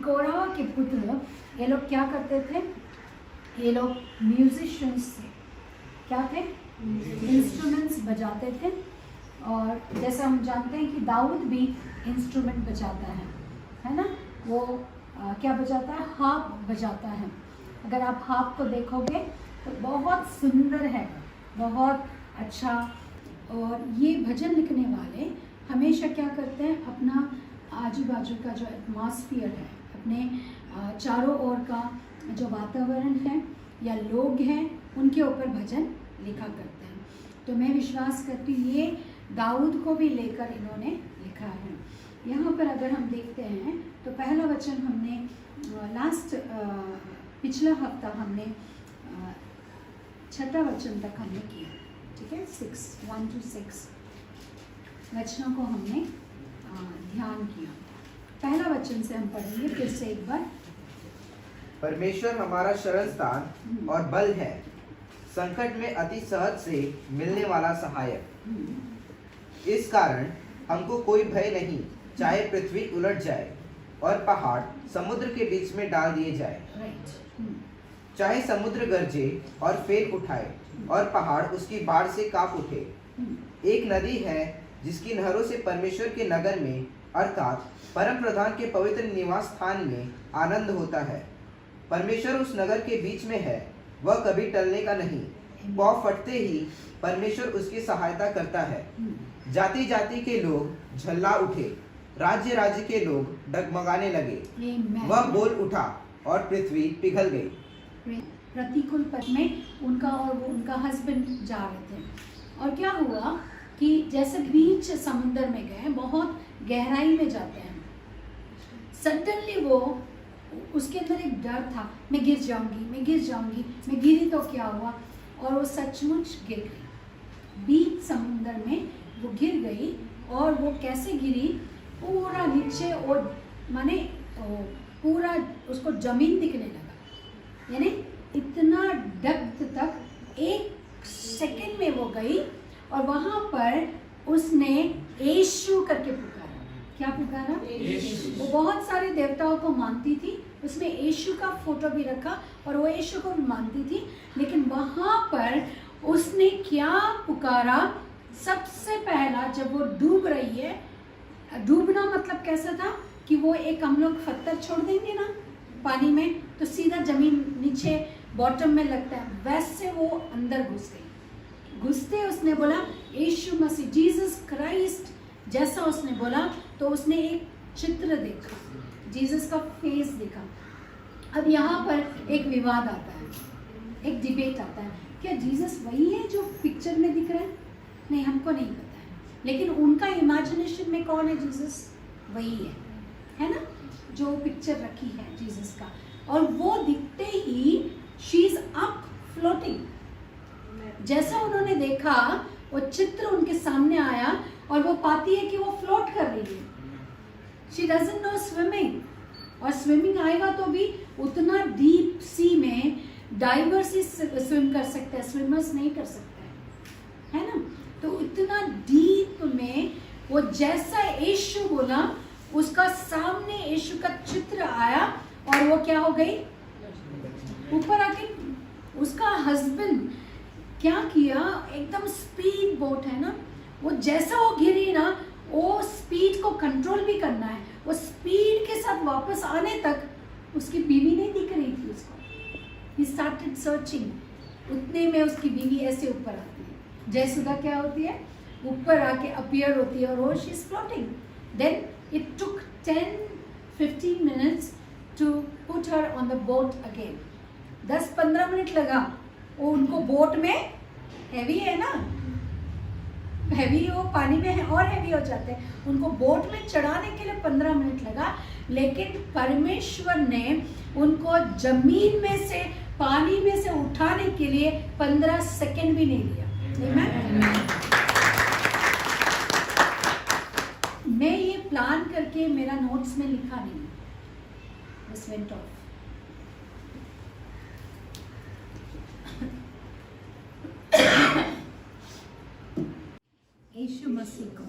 कोरह के पुत्र ये लोग क्या करते थे? ये लोग म्यूजिशियंस थे। क्या थे? इंस्ट्रूमेंट्स बजाते थे। और जैसे हम जानते हैं कि दाऊद भी इंस्ट्रूमेंट बजाता है ना? वो क्या बजाता है? हार्प बजाता है। अगर आप हार्प को देखोगे तो बहुत सुंदर है, बहुत अच्छा। और ये भजन लिखने वाले हमेशा क्या करते हैं? अपना आजू बाजू का जो एटमॉस्फेयर है, अपने चारों ओर का जो वातावरण है या लोग हैं, उनके ऊपर भजन लिखा करते हैं। तो मैं विश्वास करती हूँ ये दाऊद को भी लेकर इन्होंने लिखा है। यहाँ पर अगर हम देखते हैं तो पहला वचन हमने पिछला हफ्ता हमने 6 वचन तक हमने किया, ठीक है? 1 to 6 वचनों को हमने ध्यान किया। पहला वचन से हम पढ़ेंगे फिर से एक बार। परमेश्वर हमारा शरण स्थान और बल है, संकट में अति सहज से मिलने वाला सहायक। इस कारण हमको कोई भय नहीं, चाहे पृथ्वी उलट जाए और पहाड़ समुद्र के बीच में डाल दिए जाए। चाहे समुद्र गरजे और फेर उठाए और पहाड़ उसकी बाढ़ से कांप उठे। एक नदी है जिसकी नहरों से परमेश्वर के नगर में अर्थात परम प्रधान के पवित्र निवास स्थान में आनंद होता है। परमेश्वर उस नगर के बीच में है, वह कभी टलने का नहीं। पाँव फटते ही परमेश्वर उसकी सहायता करता है। जाति जाति के लोग झल्ला उठे, राज्य राज्य के लोग डगमगाने लगे। वह बोल उठा और पृथ्वी पिघल गई। प्रतिकूल पथ में उनका और वो उनका हस्बैंड जा रहे थे, और क्या हुआ कि जैसे बीच समुद्र में गए, बहुत गहराई में जाते हैं, सडनली वो उसके अंदर एक डर था, मैं गिर जाऊंगी, मैं गिर जाऊंगी। मैं गिरी तो क्या हुआ? और वो सचमुच गिर गई। बीच समुद्र में वो गिर गई। और वो कैसे गिरी? पूरा नीचे, और माने पूरा उसको जमीन दिखने लगा, यानी इतना डेप्थ तक 1 सेकंड में वो गई। और वहां पर उसने यीशु करके पुकारा। क्या पुकारा? वो बहुत सारे देवताओं को मानती थी, उसमें यीशु का फोटो भी रखा और वो यीशु को भी मानती थी। लेकिन वहां पर उसने क्या पुकारा? सबसे पहला जब वो डूब रही है, डूबना मतलब कैसा था कि वो एक हम लोग पत्थर छोड़ देंगे ना पानी में तो सीधा जमीन नीचे बॉटम में लगता है, वैसे वो अंदर घुस गई। घुसते उसने बोला यीशु मसीह, जीसस क्राइस्ट। जैसा उसने बोला तो उसने एक चित्र देखा, जीसस का फेस देखा। अब यहाँ पर एक विवाद आता है, एक डिबेट आता है, क्या जीसस वही है जो पिक्चर में दिख रहा है? नहीं, हमको नहीं पता है, लेकिन उनका इमेजिनेशन में कौन है? जीसस वही है ना, जो पिक्चर रखी है जीसस का। और वो दिखते ही शी इज अप फ्लोटिंग। जैसा उन्होंने देखा, वो चित्र उनके सामने आया और वो पाती है कि वो फ्लोट कर रही है। शी डजंट नो स्विमिंग, और स्विमिंग आएगा तो भी उतना डीप सी में डाइवर्स ही स्विम कर सकते हैं, स्विमर्स नहीं कर सकते, है ना। तो इतना डीप में वो जैसा यीशु बोला, उसका सामने यीशु का चित्र आया और वो क्या हो गई? ऊपर आके उसका हस्बैंड क्या किया? एकदम स्पीड बोट है ना, वो जैसा वो गिरी ना, वो स्पीड को कंट्रोल भी करना है। वो स्पीड के साथ वापस आने तक उसकी बीवी नहीं दिख रही थी उसको। He started searching। उतने में उसकी बीवी ऐसे ऊपर आती है, जयसुधा क्या होती है? ऊपर आके अपीयर होती है और वो she is floating. Then it took 10-15 minutes to put her on the boat again। 10-15 minute लगा। वो उनको बोट में, हैवी है ना, हैवी वो पानी में है और हैवी हो जाते हैं, उनको बोट में चढ़ाने के लिए 15 मिनट लगा। लेकिन परमेश्वर ने उनको जमीन में से, पानी में से उठाने के लिए 15 सेकंड भी नहीं लिया। मैं ये प्लान करके मेरा नोट्स में लिखा नहीं, दिस वेंट ऑफ। यीशु मसीह को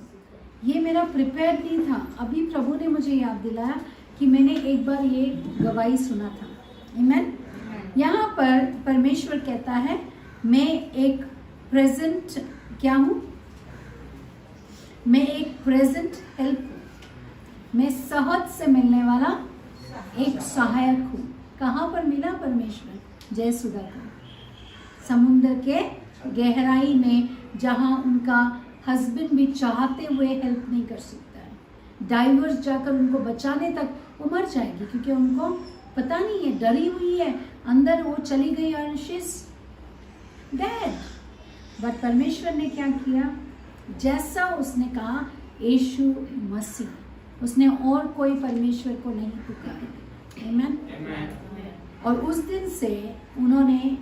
ये मेरा प्रिपेयर नहीं था। अभी प्रभु ने मुझे याद दिलाया कि मैंने एक बार ये गवाही सुना था। आमीन। यहाँ पर परमेश्वर कहता है मैं एक प्रेजेंट क्या हूँ, मैं एक प्रेजेंट हेल्प हूँ, मैं सहज से मिलने वाला एक सहायक हूँ। कहाँ पर मिला परमेश्वर? जय सुधा को, समुद्र के गहराई में, जहाँ उनका हस्बैंड भी चाहते हुए हेल्प नहीं कर सकता है। डाइवर्स जाकर उनको बचाने तक वो मर जाएगी, क्योंकि उनको पता नहीं है, डरी हुई है अंदर, वो चली गई और शी इज डेड। बट परमेश्वर ने क्या किया? जैसा उसने कहा, यीशु मसीह, उसने और कोई परमेश्वर को नहीं पुकारा। आमीन। और उस दिन से उन्होंने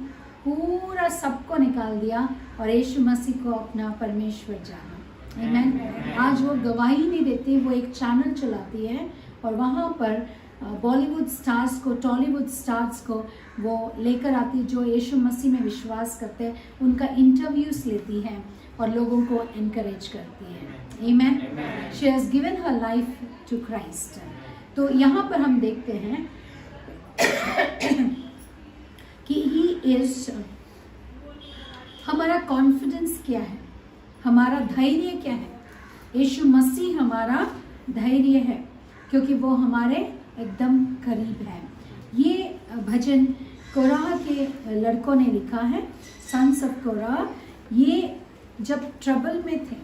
पूरा सबको निकाल दिया और यीशु मसीह को अपना परमेश्वर जाना। आमीन। आज वो गवाही नहीं देती, वो एक चैनल चलाती है और वहाँ पर बॉलीवुड स्टार्स को, टॉलीवुड स्टार्स को वो लेकर आती, जो यीशु मसीह में विश्वास करते हैं, उनका इंटरव्यूज लेती है और लोगों को एनकरेज करती है। आमीन। She has given her life to Christ. तो यहाँ पर हम देखते हैं कि ही इज, हमारा कॉन्फिडेंस क्या है, हमारा धैर्य क्या है? यीशु मसीह हमारा धैर्य है, क्योंकि वो हमारे एकदम करीब है। ये भजन कोराह के लड़कों ने लिखा है, सन्स ऑफ कोराह। ये जब ट्रबल में थे,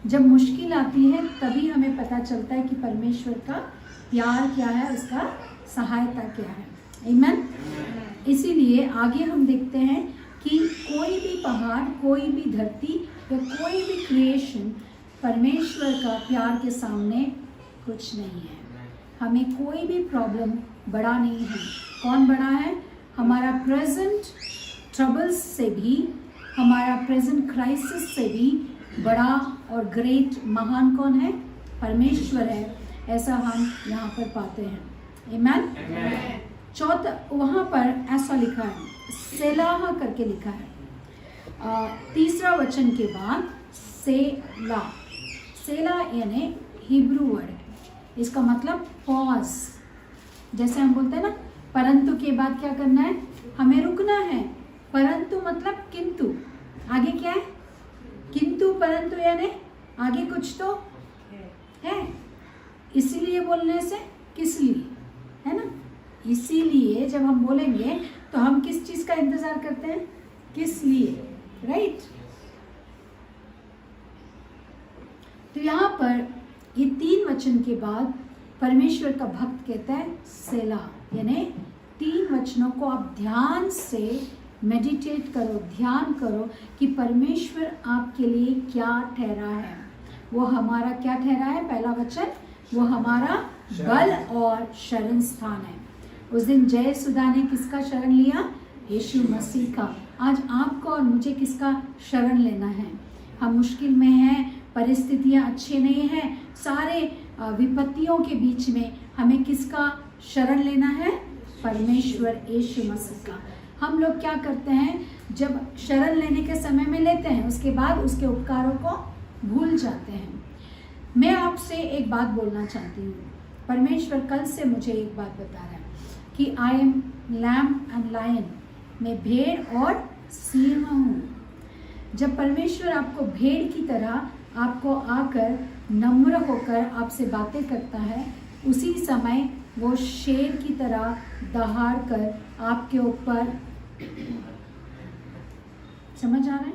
जब मुश्किल आती है, तभी हमें पता चलता है कि परमेश्वर का प्यार क्या है, उसका सहायता क्या है। आमीन। इसीलिए आगे हम देखते हैं कि कोई भी पहाड़, कोई भी धरती या कोई भी क्रिएशन परमेश्वर का प्यार के सामने कुछ नहीं है। हमें कोई भी प्रॉब्लम बड़ा नहीं है। कौन बड़ा है? हमारा प्रेजेंट ट्रबल्स से भी, हमारा प्रेजेंट क्राइसिस से भी बड़ा और ग्रेट, महान कौन है? परमेश्वर है। ऐसा हम यहाँ पर पाते हैं। आमीन। चौथा, वहाँ पर ऐसा लिखा है, सेलाह करके लिखा है। तीसरा वचन के बाद सेला, सेला यानी हिब्रू वर्ड है, इसका मतलब पॉज। जैसे हम बोलते हैं ना, परंतु के बाद क्या करना है? हमें रुकना है। परंतु मतलब किंतु, आगे क्या है? किंतु परंतु यानी आगे कुछ तो है। इसीलिए बोलने से किस लिए, है ना? इसीलिए जब हम बोलेंगे तो हम किस चीज का इंतजार करते हैं? किस लिए, राइट? तो यहाँ पर ये 3 वचन के बाद परमेश्वर का भक्त कहता है सेला, यानी 3 वचनों को आप ध्यान से मेडिटेट करो, ध्यान करो कि परमेश्वर आपके लिए क्या ठहरा है। वो हमारा क्या ठहरा है? पहला वचन, वो हमारा बल और शरण स्थान है। उस दिन जय सुधा ने किसका शरण लिया? यीशु मसीह का। आज आपको और मुझे किसका शरण लेना है? हम मुश्किल में हैं, परिस्थितियां अच्छी नहीं हैं, सारे विपत्तियों के बीच में हमें किसका शरण लेना है? परमेश्वर यीशु मसीह का। हम लोग क्या करते हैं? जब शरण लेने के समय में लेते हैं, उसके बाद उसके उपकारों को भूल जाते हैं। मैं आपसे एक बात बोलना चाहती हूँ। परमेश्वर कल से मुझे एक बात बता रहा है कि I am lamb and lion, मैं भेड़ और सिंह हूँ। जब परमेश्वर आपको भेड़ की तरह आपको आकर नम्र होकर आपसे बातें करता है, उसी समय वो शेर की तरह दहाड़ कर आपके ऊपर, समझ आ रहा है?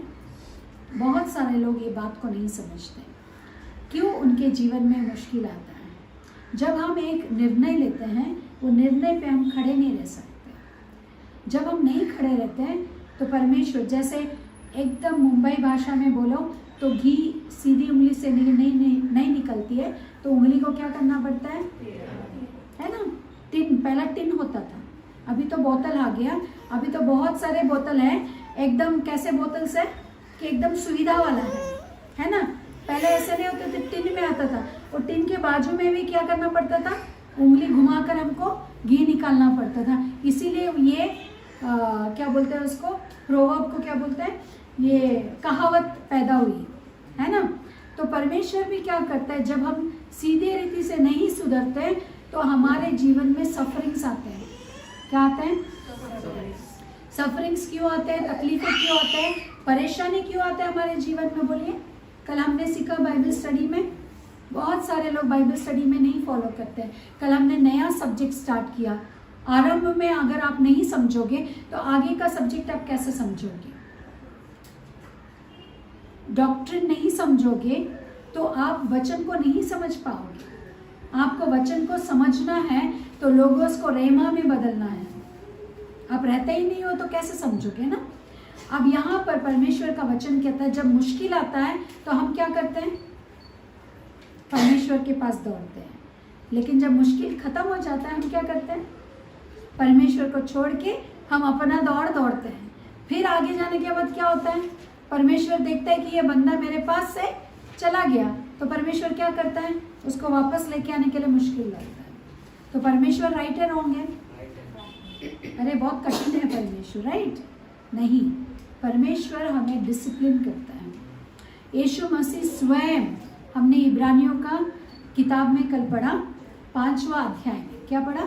बहुत सारे लोग ये बात को नहीं समझते, क्यों उनके जीवन में मुश्किल आता है। जब हम एक निर्णय लेते हैं, वो निर्णय पे हम खड़े नहीं रह सकते। जब हम नहीं खड़े रहते हैं तो परमेश्वर, जैसे एकदम मुंबई भाषा में बोलो तो घी सीधी उंगली से नहीं निकलती है, तो उंगली को क्या करना पड़ता है ना? टिन, पहला टिन होता था, अभी तो बोतल आ गया। अभी तो बहुत सारे बोतल हैं, एकदम कैसे बोतल से कि एकदम सुविधा वाला है ना? पहले ऐसे नहीं होते थे, टिन में आता था, और टिन के बाजू में भी क्या करना पड़ता था? उंगली घुमाकर हमको घी निकालना पड़ता था। इसीलिए ये क्या बोलते हैं उसको, प्रोवर्ब को क्या बोलते हैं, ये कहावत पैदा हुई है ना? तो परमेश्वर भी क्या करता है, जब हम सीधे रीति से नहीं सुधरते तो हमारे जीवन में सफरिंग्स आते हैं। क्या आते हैं? सफरिंग्स क्यों आते हैं? तकलीफें क्यों आते हैं? परेशानी क्यों आते हैं हमारे जीवन में? बोलिए। कल हमने सीखा बाइबल स्टडी में, बहुत सारे लोग बाइबल स्टडी में नहीं फॉलो करते हैं। कल हमने नया सब्जेक्ट स्टार्ट किया। आरंभ में अगर आप नहीं समझोगे तो आगे का सब्जेक्ट आप कैसे समझोगे? डॉक्ट्रिन नहीं समझोगे तो आप वचन को नहीं समझ पाओगे। आपको वचन को समझना है तो लोगोस को रेमा में बदलना है। आप रहते ही नहीं हो तो कैसे समझोगे ना। अब यहाँ पर परमेश्वर का वचन कहता है जब मुश्किल आता है तो हम क्या करते हैं? परमेश्वर के पास दौड़ते हैं। लेकिन जब मुश्किल खत्म हो जाता है हम क्या करते हैं? परमेश्वर को छोड़ के हम अपना दौड़ दौड़ते हैं। फिर आगे जाने के बाद क्या होता है? परमेश्वर देखता है कि ये बंदा मेरे पास से चला गया तो परमेश्वर क्या करता है? उसको वापस लेके आने के लिए मुश्किल लगता है। तो परमेश्वर राइट है रॉन्ग है? अरे बहुत कठिन है परमेश्वर, राइट? नहीं, परमेश्वर हमें डिसिप्लिन करता है। यीशु मसीह स्वयं, हमने इब्रानियों का किताब में कल पढ़ा 5वां अध्याय में। क्या पढ़ा?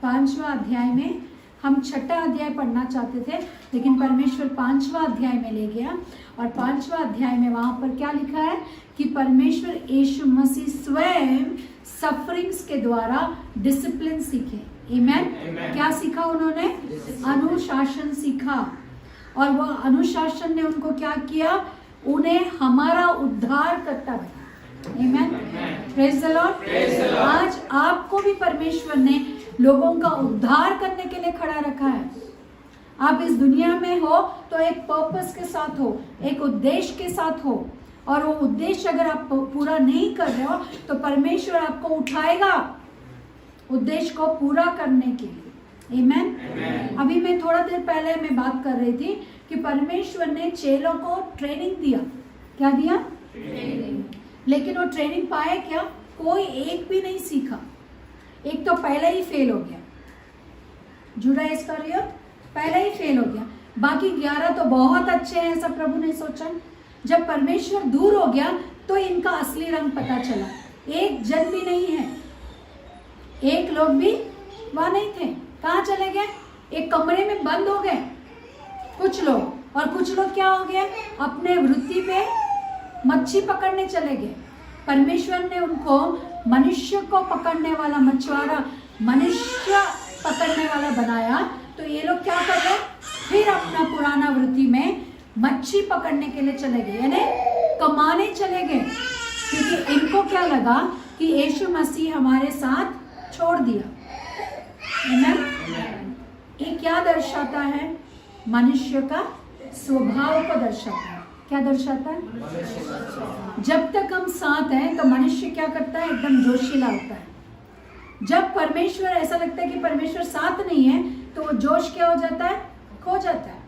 5वां अध्याय में। हम 6ठा अध्याय पढ़ना चाहते थे लेकिन परमेश्वर 5वां अध्याय में ले गया। और 5वां अध्याय में वहाँ पर क्या लिखा है कि परमेश्वर यीशु मसीह स्वयं सफरिंग्स के द्वारा डिसिप्लिन सीखे। आमेन। क्या सीखा उन्होंने? अनुशासन सीखा। और वह अनुशासन ने उनको क्या किया? उन्हें हमारा उद्धार करता है। आमेन। Praise the Lord. आज आपको भी परमेश्वर ने लोगों का उद्धार करने के लिए खड़ा रखा है। आप इस दुनिया में हो तो एक पर्पस के साथ हो, एक उद्देश्य के साथ हो। और वो उद्देश्य अगर आप पूरा नहीं कर रहे हो तो परमेश्वर आपको उठाएगा उद्देश्य को पूरा करने के लिए। आमेन। अभी मैं थोड़ा देर पहले मैं बात कर रही थी कि परमेश्वर ने चेलों को ट्रेनिंग दिया। क्या दिया? ट्रेनिंग। लेकिन वो ट्रेनिंग पाए क्या? कोई एक भी नहीं सीखा। एक तो पहले ही फेल हो गया, जुड़ा इस्करियोत पहले ही फेल हो गया। बाकी 11 तो बहुत अच्छे हैं, ऐसा प्रभु ने सोचा। जब परमेश्वर दूर हो गया तो इनका असली रंग पता चला। एक जन भी नहीं है, एक लोग भी वहां नहीं थे। कहाँ चले गए? एक कमरे में बंद हो गए कुछ लोग। और कुछ लोग क्या हो गए? अपने वृत्ति पे मच्छी पकड़ने चले गए। परमेश्वर ने उनको मनुष्य को पकड़ने वाला मछुआरा, मनुष्य पकड़ने वाला बनाया। तो ये लोग क्या कर रहे? फिर अपना पुराना वृत्ति में मच्छी पकड़ने के लिए चले गए, यानी कमाने चले गए। क्योंकि इनको क्या लगा कि यीशु मसीह हमारे साथ छोड़ दिया। ये क्या दर्शाता है? मनुष्य का स्वभाव को दर्शाता है। क्या दर्शाता है? जब तक हम साथ हैं तो मनुष्य क्या करता है? एकदम जोशीला होता है। जब परमेश्वर, ऐसा लगता है कि परमेश्वर साथ नहीं है तो वो जोश क्या हो जाता है? खो जाता है।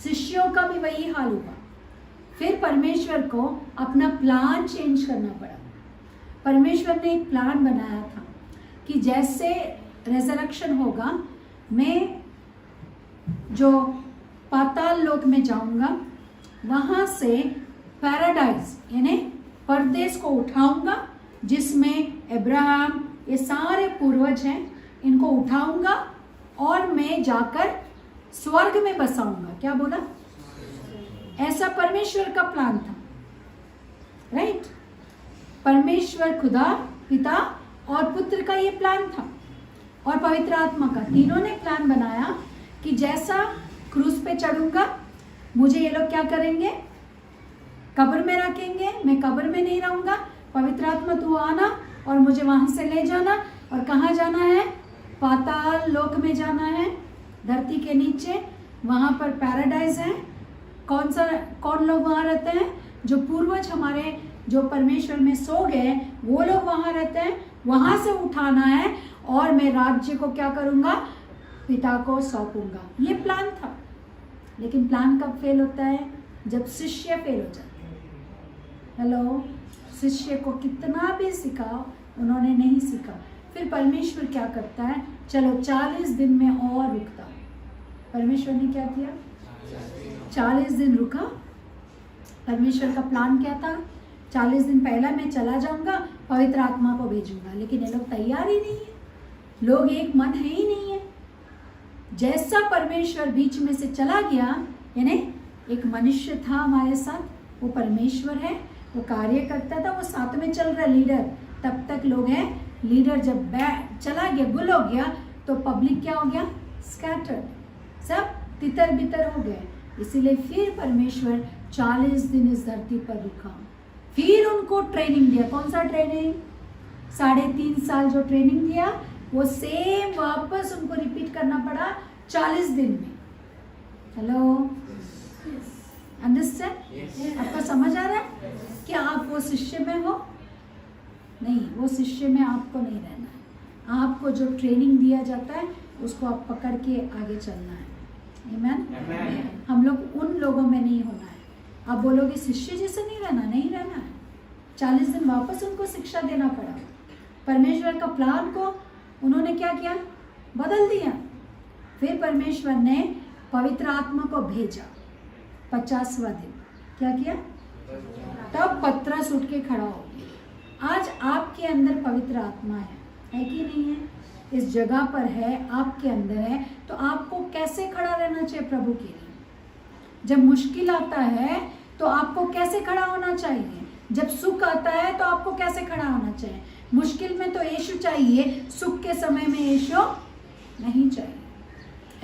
शिष्यों का भी वही हाल हुआ। फिर परमेश्वर को अपना प्लान चेंज करना पड़ा। परमेश्वर ने एक प्लान बनाया था कि जैसे रेजरेक्शन होगा, मैं जो पाताल लोक में जाऊंगा वहां से पैराडाइज यानी परदेश को उठाऊंगा, जिसमें अब्राहम ये सारे पूर्वज हैं, इनको उठाऊंगा और मैं जाकर स्वर्ग में बसाऊंगा। क्या बोला? ऐसा परमेश्वर का प्लान था, राइट? परमेश्वर खुदा पिता और पुत्र का ये प्लान था और पवित्र आत्मा का, तीनों ने प्लान बनाया कि जैसा क्रूस पे चढ़ूंगा मुझे ये लोग क्या करेंगे? कब्र में रखेंगे, मैं कब्र में नहीं रहूंगा। पवित्र आत्मा तू आना और मुझे वहां से ले जाना। और कहाँ जाना है? पाताल लोक में जाना है, धरती के नीचे। वहां पर पैराडाइज है। कौन लोग वहां रहते हैं? जो पूर्वज हमारे, जो परमेश्वर में सो गए, वो लोग वहां रहते हैं। वहां से उठाना है और मैं राज्य को क्या करूंगा? पिता को सौंपूंगा। ये प्लान था। लेकिन प्लान कब फेल होता है? जब शिष्य फेल हो जाते हैं। हेलो, शिष्य को कितना भी सिखाओ, उन्होंने नहीं सीखा। फिर परमेश्वर क्या करता है? चलो 40 दिन में और रुकता। परमेश्वर ने क्या किया? 40 दिन रुका। परमेश्वर का प्लान क्या था? 40 दिन पहला मैं चला जाऊंगा पवित्र आत्मा को भेजूंगा, लेकिन ये लोग तैयार ही नहीं है, लोग एक मन है ही नहीं है। जैसा परमेश्वर बीच में से चला गया, यानी एक मनुष्य था हमारे साथ, वो परमेश्वर है, वो कार्य करता था, वो साथ में चल रहा लीडर, तब तक लोग हैं। लीडर जब चला गया, गुल हो गया, तो पब्लिक क्या हो गया? स्कैटर्ड, सब तितर बितर हो गए। इसीलिए फिर परमेश्वर 40 दिन इस धरती पर रुका, फिर उनको ट्रेनिंग दिया। कौन सा ट्रेनिंग? 3.5 साल जो ट्रेनिंग दिया, वो सेम वापस उनको रिपीट करना पड़ा 40 दिन में। Hello, understand? आपको समझ आ रहा है कि आप वो शिष्य में हो? नहीं, वो शिष्य में आपको नहीं रहना है। आपको जो ट्रेनिंग दिया जाता है उसको आप पकड़ के आगे चलना है। आमीन। हम लोग उन लोगों में नहीं होना है। आप बोलोगे शिष्य जैसे नहीं रहना, नहीं रहना है। 40 दिन वापस उनको शिक्षा देना पड़ा। परमेश्वर का प्लान को उन्होंने क्या किया? बदल दिया। फिर परमेश्वर ने पवित्र आत्मा को भेजा 50वां दिन। क्या किया? तब पतरस उठ के खड़ा हो गया। आज आपके अंदर पवित्र आत्मा है कि नहीं है? इस जगह पर है, आपके अंदर है, तो आपको कैसे खड़ा रहना चाहिए प्रभु के लिए? जब मुश्किल आता है तो आपको कैसे खड़ा होना चाहिए? जब सुख आता है तो आपको कैसे खड़ा होना चाहिए? मुश्किल में तो यीशु चाहिए, सुख के समय में यीशु नहीं चाहिए।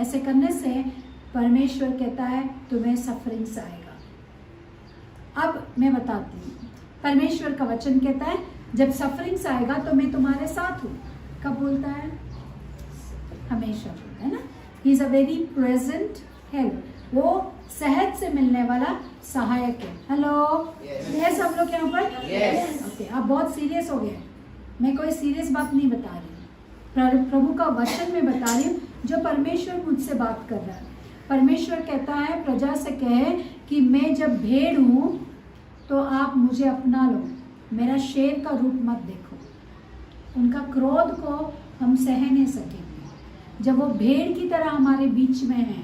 ऐसे करने से परमेश्वर कहता है तुम्हें सफरिंग्स आएगा। अब मैं बताती हूँ, परमेश्वर का वचन कहता है जब सफरिंग्स आएगा तो मैं तुम्हारे साथ हूँ। कब बोलता है? हमेशा बोलता है ना। ही is a very present help, वो सहज से मिलने वाला सहायक है। हेलो, यस, हम लोग यहाँ पर ओके। आप बहुत सीरियस हो गए। मैं कोई सीरियस बात नहीं बता रही, प्रभु का वचन में बता रही हूँ जो परमेश्वर मुझसे बात कर रहा है। परमेश्वर कहता है प्रजा से कहे कि मैं जब भेड़ हूँ तो आप मुझे अपना लो, मेरा शेर का रूप मत देखो। उनका क्रोध को हम सह नहीं सकेंगे। जब वो भेड़ की तरह हमारे बीच में है,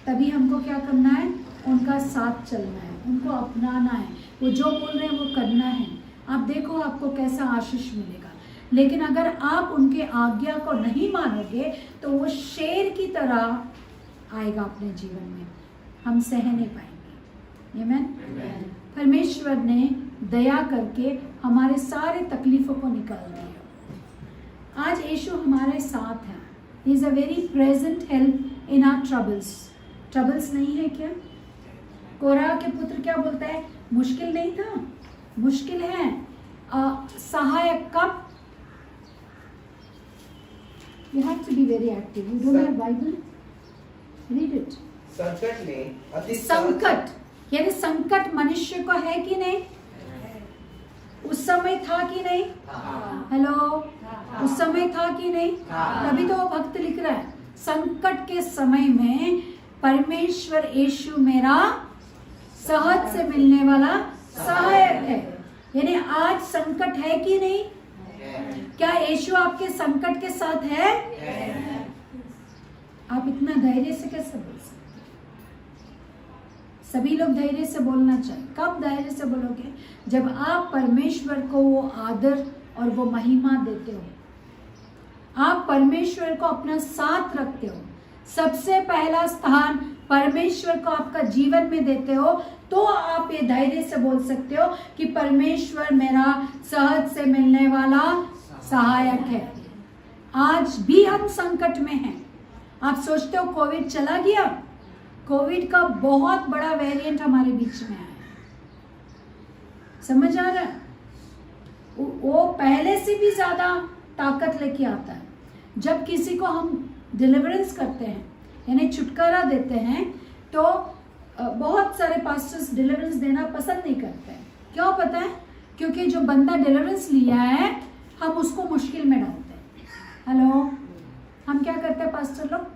तभी हमको क्या करना है? उनका साथ चलना है, उनको अपनाना है, वो जो बोल रहे हैं वो करना है। आप देखो आपको कैसा आशीष मिलेगा। लेकिन अगर आप उनके आज्ञा को नहीं मानोगे तो वो शेर की तरह आएगा अपने जीवन में, हम सह नहीं पाएंगे। आमीन। परमेश्वर ने दया करके हमारे सारे तकलीफों को निकाल दिया। आज यीशु हमारे साथ है। He is a very present help in our troubles. Troubles नहीं है क्या? कोरह के पुत्र क्या बोलता है? मुश्किल नहीं था, मुश्किल है। सहायक कब? You have to be very active. You don't have Bible? Read it. संकट में अति संकट, यानी संकट मनुष्य को है कि नहीं? उस समय था कि नहीं? हेलो, उस समय था कि नहीं? तभी तो वो भक्त लिख रहा है संकट के समय में परमेश्वर यीशु मेरा सहज से मिलने वाला सहायक है। यानी आज संकट है कि नहीं? क्या यीशु आपके संकट के साथ है? आप इतना धैर्य से कैसे बोल सकते? सभी लोग धैर्य से बोलना चाहिए। कब धैर्य से बोलोगे? जब आप परमेश्वर को वो आदर और वो महिमा देते हो, आप परमेश्वर को अपना साथ रखते हो, सबसे पहला स्थान परमेश्वर को आपका जीवन में देते हो, तो आप ये धैर्य से बोल सकते हो कि परमेश्वर मेरा सहज से मिलने वाला सहायक है। आज भी हम संकट में हैं। आप सोचते हो कोविड चला गया? कोविड का बहुत बड़ा वेरिएंट हमारे बीच में आया। समझ आ रहा है? वो पहले से भी ज्यादा ताकत लेके आता है। जब किसी को हम डिलीवरेंस करते हैं, यानी छुटकारा देते हैं, तो बहुत सारे पास्टर्स डिलीवरेंस देना पसंद नहीं करते हैं। क्यों पता है? क्योंकि जो बंदा डिलीवरेंस लिया है, हम उसको मुश्किल में डालते हैं। हेलो, हम क्या करते हैं पास्टर लोग?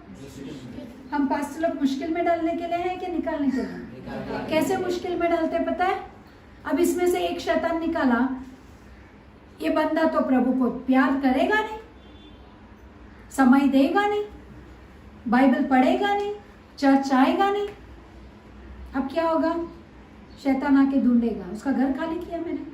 हम पास्टर लोग मुश्किल में डालने के लिए हैं कि निकालने के लिए? कैसे मुश्किल में डालते हैं पता है? अब इसमें से एक शैतान निकाला, ये बंदा तो प्रभु को प्यार करेगा नहीं, समय देगा नहीं, बाइबल पढ़ेगा नहीं, चर्च आएगा नहीं। अब क्या होगा? शैतान आके ढूंढेगा। उसका घर खाली किया मैंने,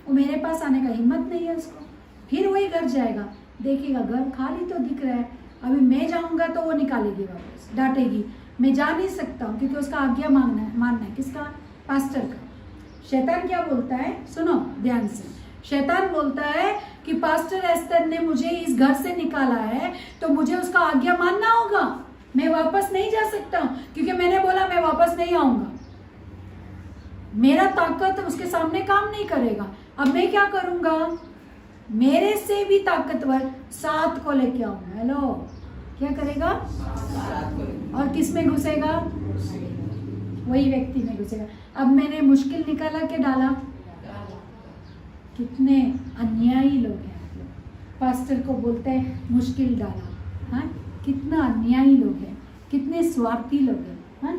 वो मेरे पास आने का हिम्मत नहीं है उसको। फिर वही घर जाएगा, देखेगा घर खाली तो दिख रहा है, अभी मैं जाऊंगा तो वो निकालेगी वापस, डांटेगी। मैं जा नहीं सकता हूँ क्योंकि उसका आज्ञा मानना है। किसका? पास्टर का। शैतान क्या बोलता है? सुनो ध्यान से। शैतान बोलता है कि पास्टर एस्तर ने मुझे इस घर से निकाला है तो मुझे उसका आज्ञा मानना होगा, मैं वापस नहीं जा सकता हूँ क्योंकि मैंने बोला मैं वापस नहीं आऊंगा। मेरा ताकत उसके सामने काम नहीं करेगा। अब मैं क्या करूंगा? मेरे से भी ताकतवर 7 को लेके आऊंगा। हेलो, क्या करेगा? और किस में घुसेगा? वही व्यक्ति में घुसेगा। अब मैंने मुश्किल निकाला के डाला? कितने अन्यायी लोग हैं आप लोग। पास्टर को बोलते हैं मुश्किल डाला। हाँ, कितना अन्यायी लोग हैं, कितने स्वार्थी लोग हैं। हाँ,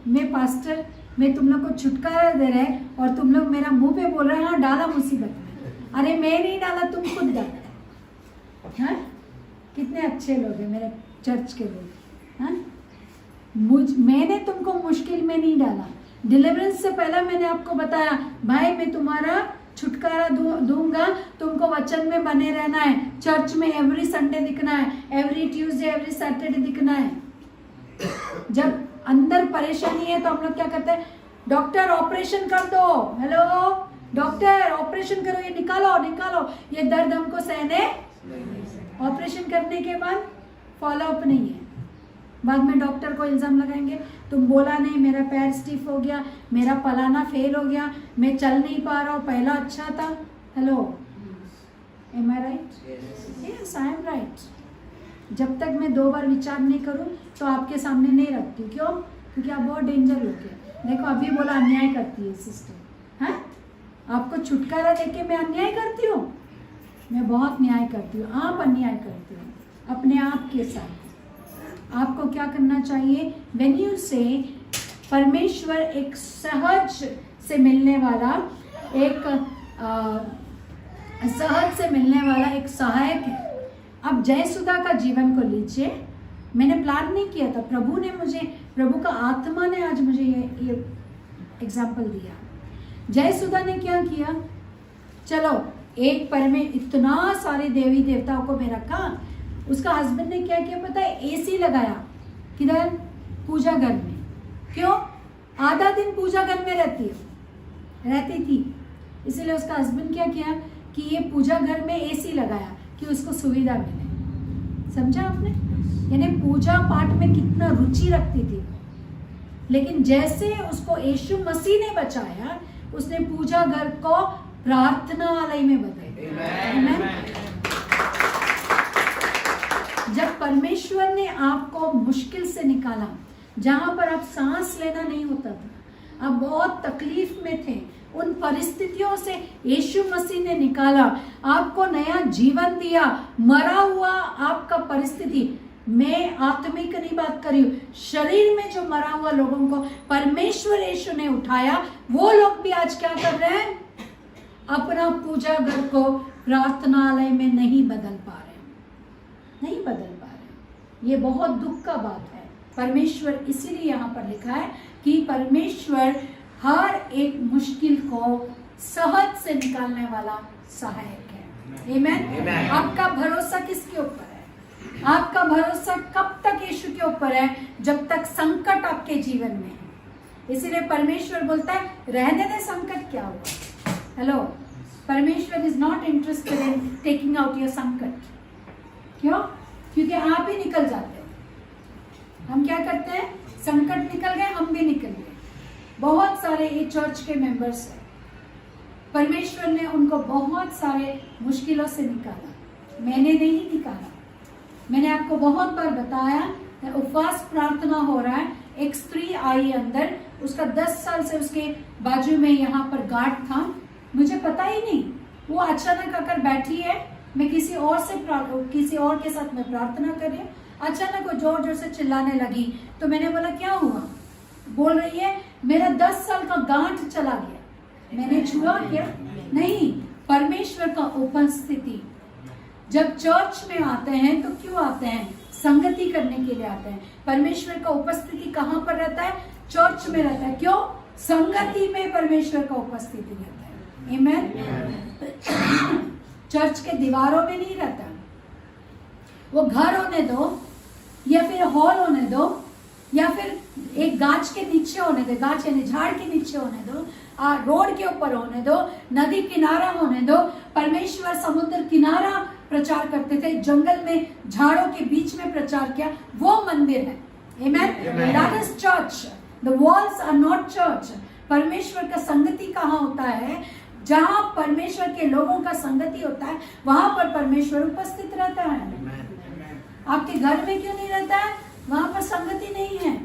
मैं पास्टर, मैं तुम लोग को छुटकारा दे रहे हैं और तुम लोग मेरा मुंह पे बोल रहे हैं हाँ डाला मुसीबत में। अरे मैं नहीं डाला, तुम खुद डाला। हाँ, कितने अच्छे लोग हैं मेरे चर्च के लोग। हाँ, मैंने तुमको मुश्किल में नहीं डाला। डिलीवरेंस से पहले मैंने आपको बताया भाई मैं तुम्हारा छुटकारा दूंगा, तुमको वचन में बने रहना है, चर्च में एवरी संडे दिखना है, एवरी ट्यूसडे एवरी सैटरडे दिखना है। जब अंदर परेशानी है तो हम लोग क्या करते हैं? डॉक्टर ऑपरेशन कर दो। हेलो डॉक्टर ऑपरेशन करो, ये निकालो निकालो, ये दर्द हमको सहने। ऑपरेशन करने के बाद फॉलो अप नहीं है। बाद में डॉक्टर को इल्ज़ाम लगाएंगे तुम बोला नहीं, मेरा पैर स्टिफ हो गया, मेरा पलाना फेल हो गया, मैं चल नहीं पा रहा हूँ, पहला अच्छा था। Hello, am I right? Yes, I am right. जब तक मैं 2 बार विचार नहीं करूँ तो आपके सामने नहीं रखती। क्यों? क्योंकि आप बहुत डेंजर लोग हैं। देखो अभी बोला अन्याय करती है सिस्टर। हाँ, आपको छुटकारा देके मैं अन्याय करती हूँ? मैं बहुत न्याय करती हूँ। आप अन्याय करती हो अपने आप के साथ। आपको क्या करना चाहिए? व्हेन यू से परमेश्वर एक सहज से मिलने वाला एक सहायक है। अब जयसुधा का जीवन को लीजिए। मैंने प्लान नहीं किया था, प्रभु का आत्मा ने आज मुझे ये एग्जाम्पल दिया। जयसुधा ने क्या किया? चलो एक पर में इतना सारे देवी देवताओं को मैं रखा। उसका हस्बैंड ने क्या किया पता है? एसी लगाया। किधर? पूजा घर में। क्यों? आधा दिन पूजा घर में रहती थी, इसलिए उसका हस्बैंड क्या किया कि ये पूजा घर में एसी लगाया कि उसको सुविधा मिले। समझा आपने? यानी पूजा पाठ में कितना रुचि रखती थी। लेकिन जैसे उसको यीशु मसीह ने बचाया, उसने पूजा घर को प्रार्थनालय में बदल दिया। जब परमेश्वर ने आपको मुश्किल से निकाला, जहां पर आप सांस लेना नहीं होता था, आप बहुत तकलीफ में थे, उन परिस्थितियों से यीशु मसीह ने निकाला, आपको नया जीवन दिया। मरा हुआ आपका परिस्थिति, मैं आत्मिक नहीं बात कर रही हूँ, शरीर में जो मरा हुआ लोगों को परमेश्वर यीशु ने उठाया। वो लोग भी आज क्या कर रहे हैं? अपना पूजा घर को प्रार्थनालय में नहीं बदल पा रहे। ये बहुत दुख का बात है। परमेश्वर इसीलिए यहाँ पर लिखा है कि परमेश्वर हर एक मुश्किल को सहज से निकालने वाला सहायक है। आमीन। आपका भरोसा किसके ऊपर है? आपका भरोसा कब तक यीशु के ऊपर है? जब तक संकट आपके जीवन में है। इसीलिए परमेश्वर बोलता है रहने दे, संकट क्या हुआ। हेलो, परमेश्वर is not interested in taking out your संकट। क्यों? क्योंकि आप ही निकल जाते हो। हम क्या करते हैं? संकट निकल गए, हम भी निकल गए। बहुत सारे ये चर्च के मेंबर्स हैं, परमेश्वर ने उनको बहुत सारे मुश्किलों से निकाला। मैंने नहीं निकाला। मैंने आपको बहुत बार बताया, उपवास प्रार्थना हो रहा है, एक स्त्री आई अंदर, उसका 10 साल से उसके बाजू में यहाँ पर गांठ था। मुझे पता ही नहीं, वो अचानक आकर बैठी है। मैं किसी और के साथ मैं प्रार्थना कर रही हूँ, अचानक वो जोर जोर से चिल्लाने लगी। तो मैंने बोला क्या हुआ? बोल रही है मेरा 10 साल का गांठ चला गया। मैंने छुआ क्या? नहीं। परमेश्वर का उपस्थिति जब चर्च में आते हैं तो क्यों आते हैं? संगति करने के लिए आते हैं। परमेश्वर का उपस्थिति कहाँ पर रहता है? चर्च में रहता है। क्यों? संगति में परमेश्वर का उपस्थिति रहता है। आमेन। चर्च के दीवारों में नहीं रहता, वो घर होने दो या फिर हॉल होने दो या फिर एक गाछ के नीचे होने दो, गाछ यानी झाड़ के नीचे होने दो, रोड के ऊपर होने दो, नदी किनारा होने दो। परमेश्वर समुद्र किनारा प्रचार करते थे, जंगल में झाड़ों के बीच में प्रचार किया, वो मंदिर है। Amen. That is church. The walls are not church. परमेश्वर का संगति कहाँ होता है? जहाँ परमेश्वर के लोगों का संगति होता है वहां पर परमेश्वर उपस्थित रहता है। आपके घर में क्यों नहीं रहता है? वहां पर संगति नहीं है।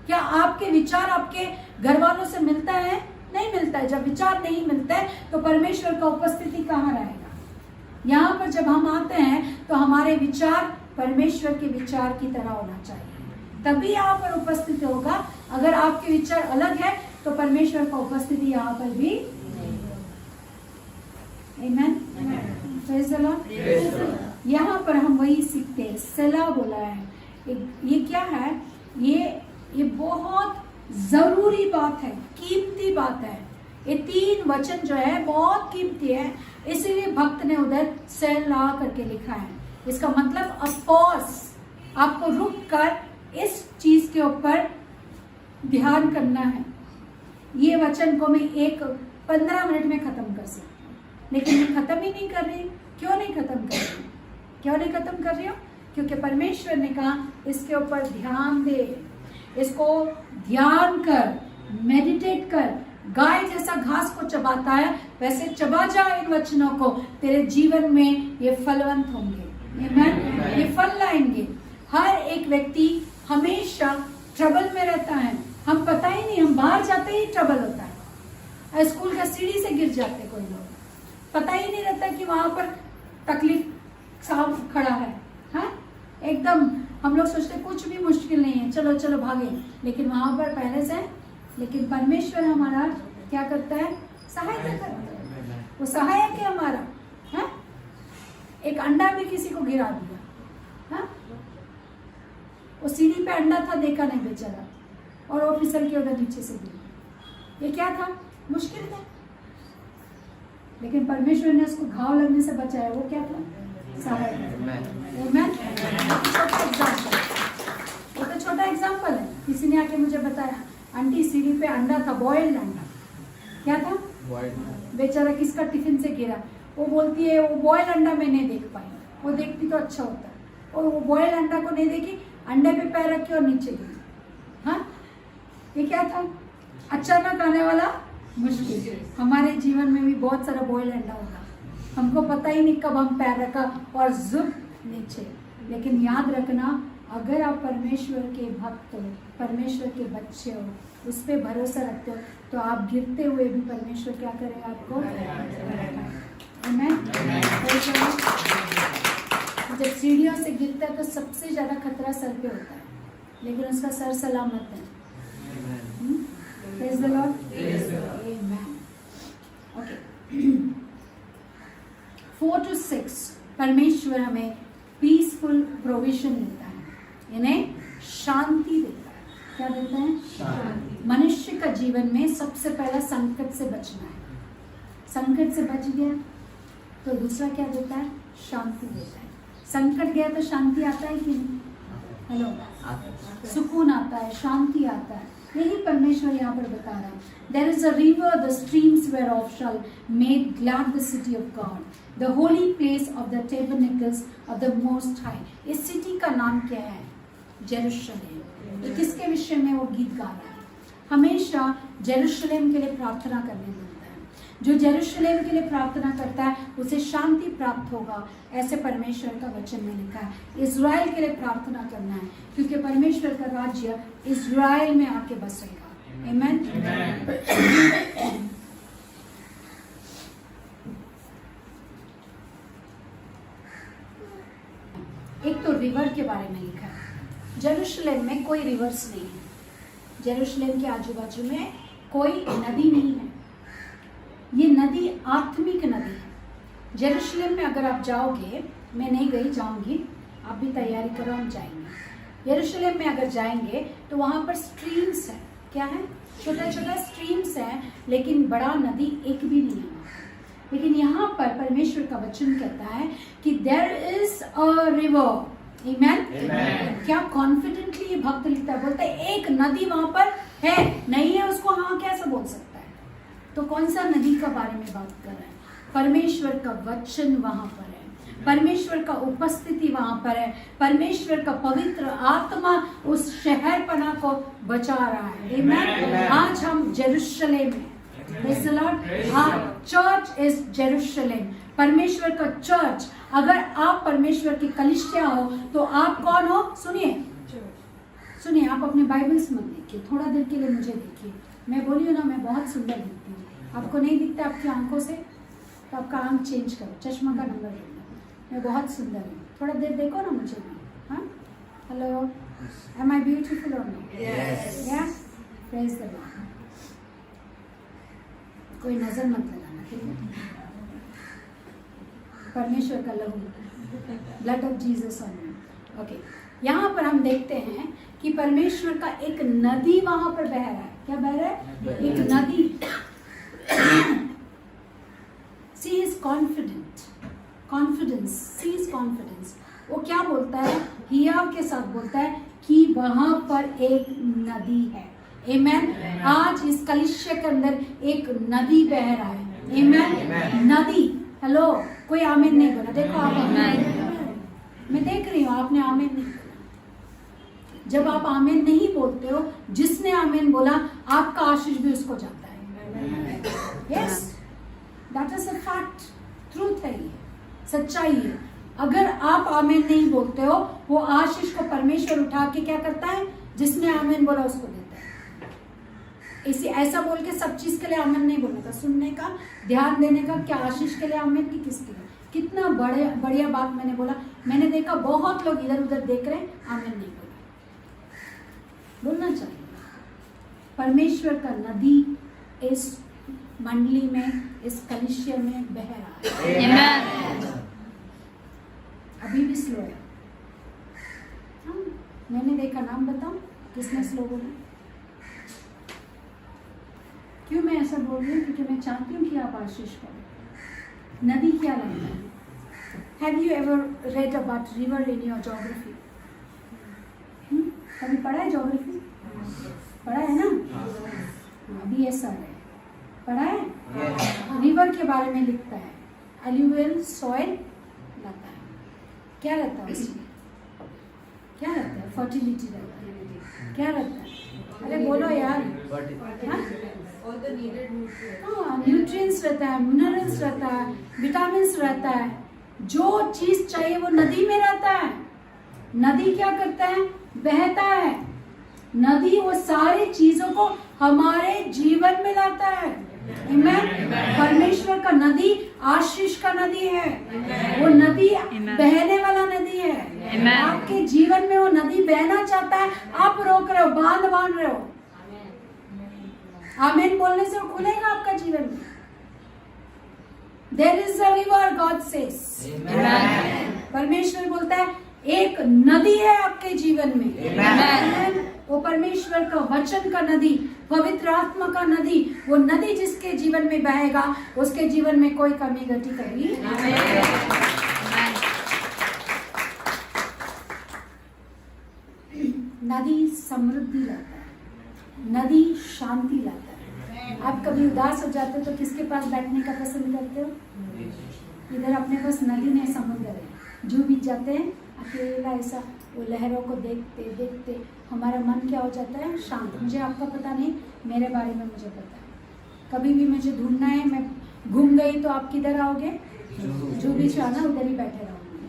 क्या आपके विचार आपके घर वालों से मिलता है? नहीं मिलता है। जब विचार नहीं मिलता है तो परमेश्वर का उपस्थिति कहाँ रहेगा? यहाँ पर जब हम आते हैं तो हमारे विचार परमेश्वर के विचार की तरह होना चाहिए, तभी यहाँ पर उपस्थिति होगा। अगर आपके विचार अलग है तो परमेश्वर का उपस्थिति यहाँ पर भी नहीं होगा। आमेन। Praise the Lord. यहाँ पर हम वही सीखते हैं, सेला बोला है। ये क्या है? ये बहुत जरूरी बात है, कीमती बात है। ये 3 वचन जो है बहुत कीमती है, इसीलिए भक्त ने उधर सेला करके लिखा है। इसका मतलब अफसोस, आपको रुक कर इस चीज के ऊपर ध्यान करना है। ये वचन को मैं 15 मिनट में खत्म कर सकती हूँ, लेकिन मैं खत्म ही नहीं कर रही। क्यों नहीं खत्म कर रही हूँ? क्यों नहीं खत्म कर रही हूँ? क्योंकि परमेश्वर ने कहा इसके ऊपर ध्यान दे, इसको ध्यान कर, मेडिटेट कर। गाय जैसा घास को चबाता है वैसे चबा जा इन वचनों को, तेरे जीवन में ये फलवंत होंगे। आमेन। ये फल लाएंगे। हर एक व्यक्ति हमेशा ट्रबल में रहता है, हम पता ही नहीं, हम बाहर जाते ही ट्रबल होता है। स्कूल का सीढ़ी से गिर जाते कोई लोग, पता ही नहीं रहता कि वहां पर तकलीफ साफ खड़ा है। हाँ, एकदम हम लोग सोचते कुछ भी मुश्किल नहीं है, चलो चलो भागे, लेकिन वहां पर पहले से। लेकिन परमेश्वर हमारा क्या करता है? सहायता करता है। वो सहायक है हमारा। हाँ? एक अंडा भी किसी को गिरा दिया, हाँ? वो सीढ़ी पे अंडा था, देखा नहीं बेचारा, और ऑफिसर के उधर नीचे से गिरा। ये क्या था? मुश्किल था, लेकिन परमेश्वर ने उसको घाव लगने से बचाया। वो क्या था? सहायक। वो तो छोटा एग्जाम्पल है। किसी ने आके मुझे बताया, आंटी सीढ़ी पे अंडा था, बॉइल्ड अंडा। क्या था? बेचारा किसका टिफिन से गिरा। वो बोलती है वो बॉइल्ड अंडा मैं नहीं देख पाई, वो देखती तो अच्छा होता है। और वो बॉइल्ड अंडा को नहीं देखी, अंडे पे पैर रखी और नीचे गिरी। हाँ, ये क्या था? अचानक आने वाला मुश्किल। हमारे जीवन में भी बहुत सारा बॉइल्ड अंडा होगा, हमको पता ही नहीं कब हम पैर रखा और जुब नीचे। लेकिन याद रखना, अगर आप परमेश्वर के भक्त हो, परमेश्वर के बच्चे हो, उस पर भरोसा रखते हो, तो आप गिरते हुए भी परमेश्वर क्या करेगा? आपको। आमेन। जब सीढ़ियों से गिरता है तो सबसे ज्यादा खतरा सर पे होता है, लेकिन उसका सर सलामत है। Praise the Lord. Amen. Okay. 4 to 6 परमेश्वर हमें पीसफुल प्रोविजन देता है, यानी शांति देता है। क्या देता है? शांति। मनुष्य का जीवन में सबसे पहला संकट से बचना है। संकट से बच गया तो दूसरा क्या देता है? शांति देता है। संकट गया तो शांति आता है कि नहीं? हेलो, सुकून आता है, शांति आता है। यही परमेश्वर यहाँ पर बता रहा है। There is a river, the streams whereof shall make glad the city of God, the holy place of the tabernacles of the Most High. इस सिटी का नाम क्या है? जेरूशलेम। ये किसके विषय में वो गीत गा रहा है? हमेशा जेरूशलेम के लिए प्रार्थना करने मिलता है। जो जेरूशलेम के लिए प्रार्थना करता है उसे शांति प्राप्त होगा, ऐसे परमेश्वर का वचन में लिखा है। इज़राइल के लिए प्रार्थना करना है, क्योंकि परमेश्वर का राज्य इज़राइल में आके बसेगा। आमेन। एक तो रिवर के बारे में लिखा है। जेरूशलेम में कोई रिवर्स नहीं है। जेरूशलेम के आजू बाजू में कोई नदी नहीं है। ये नदी आत्मिक नदी है। जेरूशलेम में अगर आप जाओगे, मैं नहीं गई, जाऊंगी, आप भी तैयारी करो, हम जाएंगे। यरूशलेम में अगर जाएंगे तो वहाँ पर स्ट्रीम्स है। क्या है? छोटा छोटा स्ट्रीम्स हैं, लेकिन बड़ा नदी एक भी नहीं है। लेकिन यहाँ पर परमेश्वर का वचन कहता है कि देयर इज अ रिवर। आमेन। क्या कॉन्फिडेंटली ये भक्त लिखता है, बोलता है एक नदी वहां पर है, नहीं है उसको हाँ कैसे बोल सकता है। तो कौन सा नदी का बारे में बात कर रहा है? परमेश्वर का वचन वहां पर है, परमेश्वर का उपस्थिति वहां पर है, परमेश्वर का पवित्र आत्मा उस शहर पना को बचा रहा है। आमेन। आज हम जेरूशलेम में, Praise the Lord. Church is Jerusalem, परमेश्वर का चर्च। अगर आप परमेश्वर की कलीसिया हो तो आप कौन हो? सुनिए, आप अपने बाइबल्स मत देखिए, थोड़ा देर के लिए मुझे देखिए। मैं बोली हूँ ना, मैं बहुत सुंदर दिखती हूँ। आपको नहीं दिखता आपकी आंखों से तो आपका आंख चेंज करो, चश्मा का नंबर ले लो। मैं बहुत सुंदर हूँ, थोड़ा देर देखो ना मुझे भी। हाँ, हेलो, एम आई ब्यूटीफुल और no? Yes, praise the Lord. कोई नजर मत लगाना, ठीक है? परमेश्वर का लहू, blood of Jesus on you. Okay, यहाँ पर हम देखते हैं कि परमेश्वर का एक नदी वहां पर बह रहा है। क्या बह रहा है? एक नदी। She is confident, confidence, she is confidence. वो क्या बोलता है? हियाव के साथ बोलता है कि वहां पर एक नदी है। आमेन। आज इस कलीसिया के अंदर एक नदी बह रहा है। आमेन। नदी। हेलो, कोई आमीन नहीं बोला? देखो आप, मैं देख रही हूँ आपने आमीन नहीं बोला। जब आप आमीन नहीं बोलते हो, जिसने आमीन बोला आपका आशीष भी उसको जाता है। Yes, that is a fact, truth है, ये सच्चाई है। अगर आप आमीन नहीं बोलते हो, वो आशीष को परमेश्वर उठा के क्या करता है? जिसने आमीन बोला उसको देता है। इसी ऐसा बोल के सब चीज के लिए आमीन नहीं बोलने का, सुनने का, ध्यान देने का, क्या आशीष के लिए आमीन की किसके लिए। कितना बढ़िया बात मैंने बोला। मैंने देखा बहुत लोग इधर उधर देख रहे हैं, आमीन नहीं बोला। बोलना चाहिए। परमेश्वर का नदी इस मंडली में, इस कलीसिया में बह रहा है। अभी भी स्लो है। मैंने देखा, नाम बताओ किसने स्लो बोला? क्यों मैं ऐसा बोल रही हूँ? क्योंकि मैं चाहती हूँ कि आप आशीष पाओ। नदी क्या लगता है? Have you ever read about river in your geography? कभी पढ़ा है ज्योग्राफी? पढ़ा है ना? अभी ऐसा है, पढ़ा है? रिवर के बारे में लिखता है, एल्यूवियल सॉइल रहता है। क्या रहता है उसमें? क्या रहता है? फर्टिलिटी रहता है। क्या रहता है? अरे बोलो यार। न्यूट्रिएंट्स रहता है, मिनरल्स रहता है, विटामिन्स रहता है। जो चीज चाहिए वो नदी में रहता है। नदी क्या करता है? बहता है। नदी वो सारी चीजों को हमारे जीवन में लाता है। आमीन। परमेश्वर का नदी आशीष का नदी है। वो नदी बहने वाला नदी है। आपके जीवन में वो नदी बहना चाहता है, आप रोक रहे हो, बांध रहे हो। आमीन बोलने से वो खुलेगा आपका जीवन में। There is a river, God says. परमेश्वर बोलता है एक नदी है आपके जीवन में। वो परमेश्वर का वचन का नदी, पवित्र आत्मा का नदी, वो नदी जिसके जीवन में बहेगा उसके जीवन में कोई कमी घटी कभी। नदी समृद्धि लाता है, नदी शांति लाता है। आप कभी उदास हो जाते हो तो किसके पास बैठने का पसंद करते हो? इधर अपने पास नदी में समुद्र है, जो बीत जाते हैं अकेला ऐसा, वो लहरों को देखते देखते हमारा मन क्या हो जाता है? शांत। मुझे आपका पता नहीं, मेरे बारे में मुझे पता है। कभी भी मुझे ढूंढना है, मैं घूम गई तो आप किधर आओगे? जो भी चाहना उधर ही बैठे रहोगे।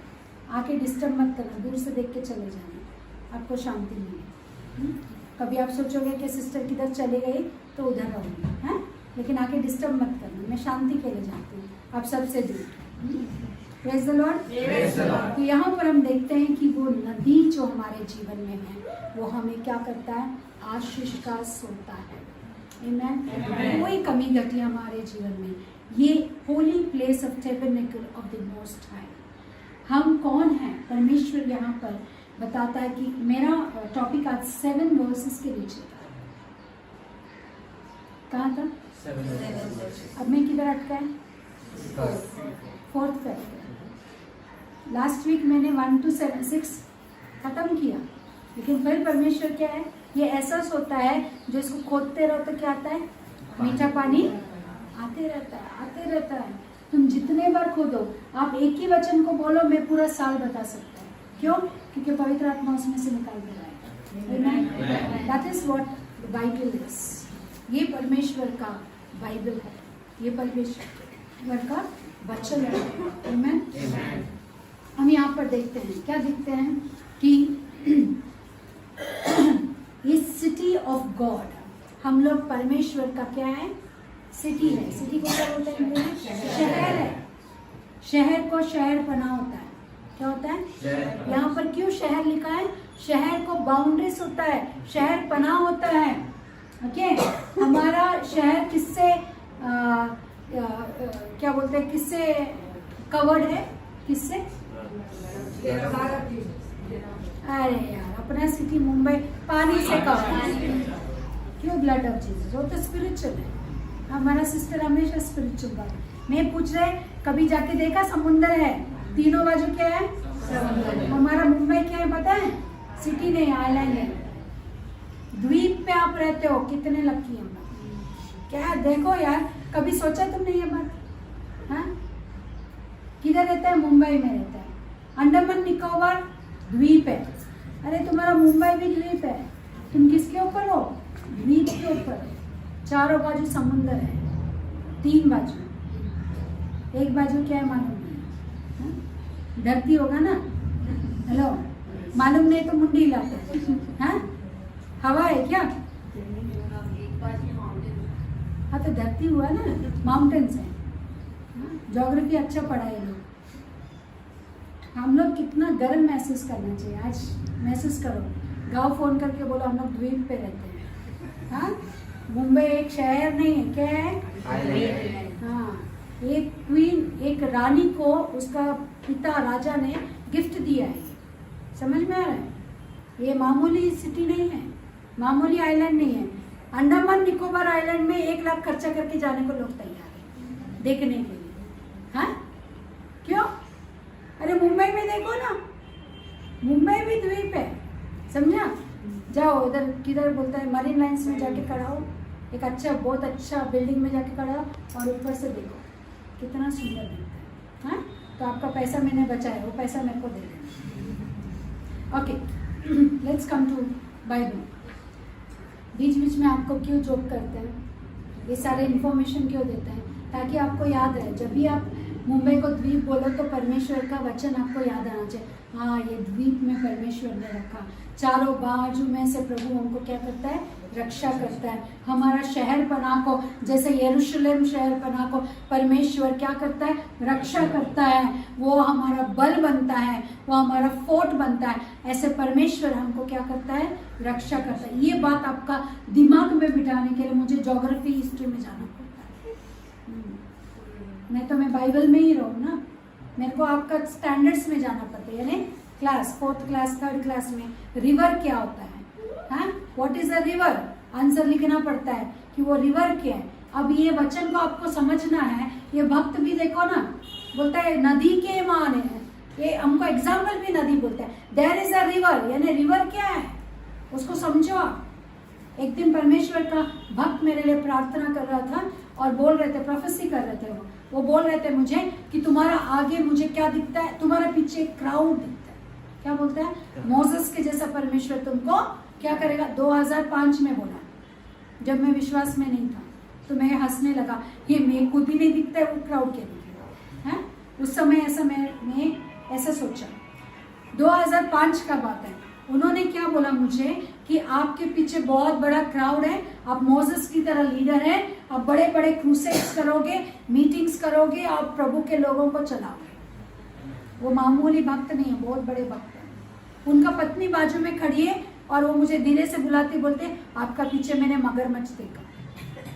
आके डिस्टर्ब मत करना, दूर से देख के चले जाना, आपको शांति मिलेगी। कभी आप सोचोगे कि सिस्टर किधर चले गई तो उधर रहोगे, हैं? लेकिन आके डिस्टर्ब मत करना, मैं शांति के लिए जाती हूँ आप सबसे दूर। Praise the Lord. तो यहाँ पर हम देखते हैं कि वो नदी जो हमारे जीवन में है वो हमें क्या करता है? आशीष का सोता है। आमीन। कोई कमी घटी हमारे जीवन में। ये holy place of tabernacle of the most high. हम कौन हैं? परमेश्वर यहाँ पर बताता है कि मेरा टॉपिक आज 7 वर्सेस के नीचे था। कहाँ था? अब मैं किधर अटका है? Fourth factor. लास्ट वीक मैंने 1 to 6 खत्म किया, लेकिन फिर परमेश्वर क्या है, ये एहसास होता है जो इसको खोदते रहो तो क्या आता है, मीठा पानी आते रहता है। तुम जितने बार खोदो, आप एक ही वचन को बोलो, मैं पूरा साल बता सकता हूँ। क्यों? क्योंकि पवित्र आत्मा उसमें से निकाल दे रहा है। That is what the Bible is. ये परमेश्वर का बाइबल है, ये परमेश्वर का वचन है। आमीन। हम यहाँ पर देखते हैं, क्या देखते हैं कि ये सिटी ऑफ गॉड, हम लोग परमेश्वर का क्या है, सिटी है। सिटी को क्या बोलते हैं? शहर है। शहर को शहर पना होता है। क्या होता है? यहाँ पर क्यों शहर लिखा है? शहर को बाउंड्रीज होता है, शहर पना होता है। ओके, हमारा शहर किससे क्या बोलते हैं, किससे कवर्ड है? किससे? अरे यार, अपना सिटी मुंबई पानी से कवर्ड। क्यों? Blood of Jesus. वो तो स्पिरिचुअल है। हमारा सिस्टर हमेशा स्पिरिचुअल बात। मैं पूछ रहे, कभी जाके देखा समुंदर है, तीनों बाजू क्या है? समुंदर। हमारा मुंबई क्या है पता है? सिटी नहीं, आइलैंड है। द्वीप पे आप रहते हो, कितने लकी हम लोग। क्या देखो यार, कभी सोचा तुमने ये बात? हाँ, किधर रहता है? मुंबई में रहता है। अंडमान निकोबार द्वीप है। अरे तुम्हारा मुंबई भी द्वीप है, तुम किसके ऊपर हो? द्वीप के ऊपर। चारों बाजू समुंदर है, 3 बाजू। एक बाजू क्या है मालूम नहीं? धरती होगा ना। हेलो, मालूम नहीं तो मुंडी हिलाते हैं। हाँ, हवा है क्या? हाँ, तो धरती हुआ ना, माउंटेन्स है। ज्योग्राफी अच्छा पढ़ा है लोग। हम लोग कितना गर्म महसूस करना चाहिए। आज महसूस करो, गाँव फोन करके बोलो हम लोग द्वीप पे रहते हैं। हाँ, मुंबई एक शहर नहीं है, क्या है? हाँ, एक क्वीन, एक रानी को उसका पिता राजा ने गिफ्ट दिया है। समझ में आ रहा है? ये मामूली सिटी नहीं है, मामूली आइलैंड नहीं है। अंडमान निकोबार आइलैंड में 1 लाख खर्चा करके जाने को लोग तैयार है देखने के लिए। हाँ, क्यों? अरे मुंबई में देखो ना, मुंबई भी द्वीप है। समझा? जाओ इधर, किधर बोलता है, मरीन लाइन्स में जाके खड़ा हो, एक अच्छा, बहुत अच्छा बिल्डिंग में जाके खड़ा हो और ऊपर से देखो कितना सुंदर दिखता है। हाँ, तो आपका पैसा मैंने बचाया, वो पैसा मेरे को दे देना। Okay, let's come to Bible. बीच बीच में आपको क्यों जोक करते हैं? ये सारे इन्फॉर्मेशन क्यों देते हैं? ताकि आपको याद रहे, जब भी आप मुंबई को द्वीप बोलो तो परमेश्वर का वचन आपको याद आना चाहिए। हाँ, ये द्वीप में परमेश्वर ने रखा, चारों बाजू में से प्रभु हमको क्या करता है? रक्षा करता है। हमारा शहर पना को, जैसे यरूशलेम शहर पना को परमेश्वर क्या करता है? रक्षा करता है। वो हमारा बल बनता है, वो हमारा फोर्ट बनता है। ऐसे परमेश्वर हमको क्या करता है? रक्षा करता है। ये बात आपका दिमाग में बिठाने के लिए मुझे ज्योग्राफी हिस्ट्री में जाना पड़ता है। नहीं तो मैं बाइबल में ही रहूँ ना। मेरे को आपका स्टैंडर्ड्स में जाना पड़ता है, यानी class 4th class 3rd class में रिवर क्या होता है। हाँ, what is a river? Answer लिखना पड़ता है कि वो रिवर क्या है। अब ये वचन को आपको समझना है। ये भक्त भी देखो ना, बोलता है नदी के मान है। ये हमको एग्जाम्पल भी नदी बोलता है। देयर इज अ रिवर, यानी रिवर क्या है उसको समझो आप। एक दिन परमेश्वर का भक्त मेरे लिए प्रार्थना कर रहा था और बोल रहे थे, प्रोफेसी कर रहे थे। वो बोल रहे थे मुझे कि तुम्हारा आगे मुझे क्या दिखता है? तुम्हारे पीछे एक क्राउड दिखता है। क्या बोलता है? मोसेस के जैसा परमेश्वर तुमको क्या करेगा? 2005 में बोला, जब मैं विश्वास में नहीं था, तो मैं हंसने लगा। ये मेरे को भी नहीं दिखता है, वो क्राउड क्या दिखेगा? है उस समय ऐसा मैं ऐसा सोचा। 2005 का बात है। उन्होंने क्या बोला मुझे कि आपके पीछे बहुत बड़ा क्राउड है, आप मोसेस की तरह लीडर हैं, आप बड़े बड़े क्रूसेड्स करोगे, मीटिंग्स करोगे, आप प्रभु के लोगों को चलाओगे। वो मामूली भक्त नहीं है, बहुत बड़े भक्त हैं। उनका पत्नी बाजू में खड़ी है और वो मुझे धीरे से बुलाते बोलते, आपका पीछे मैंने मगरमच्छ देखा।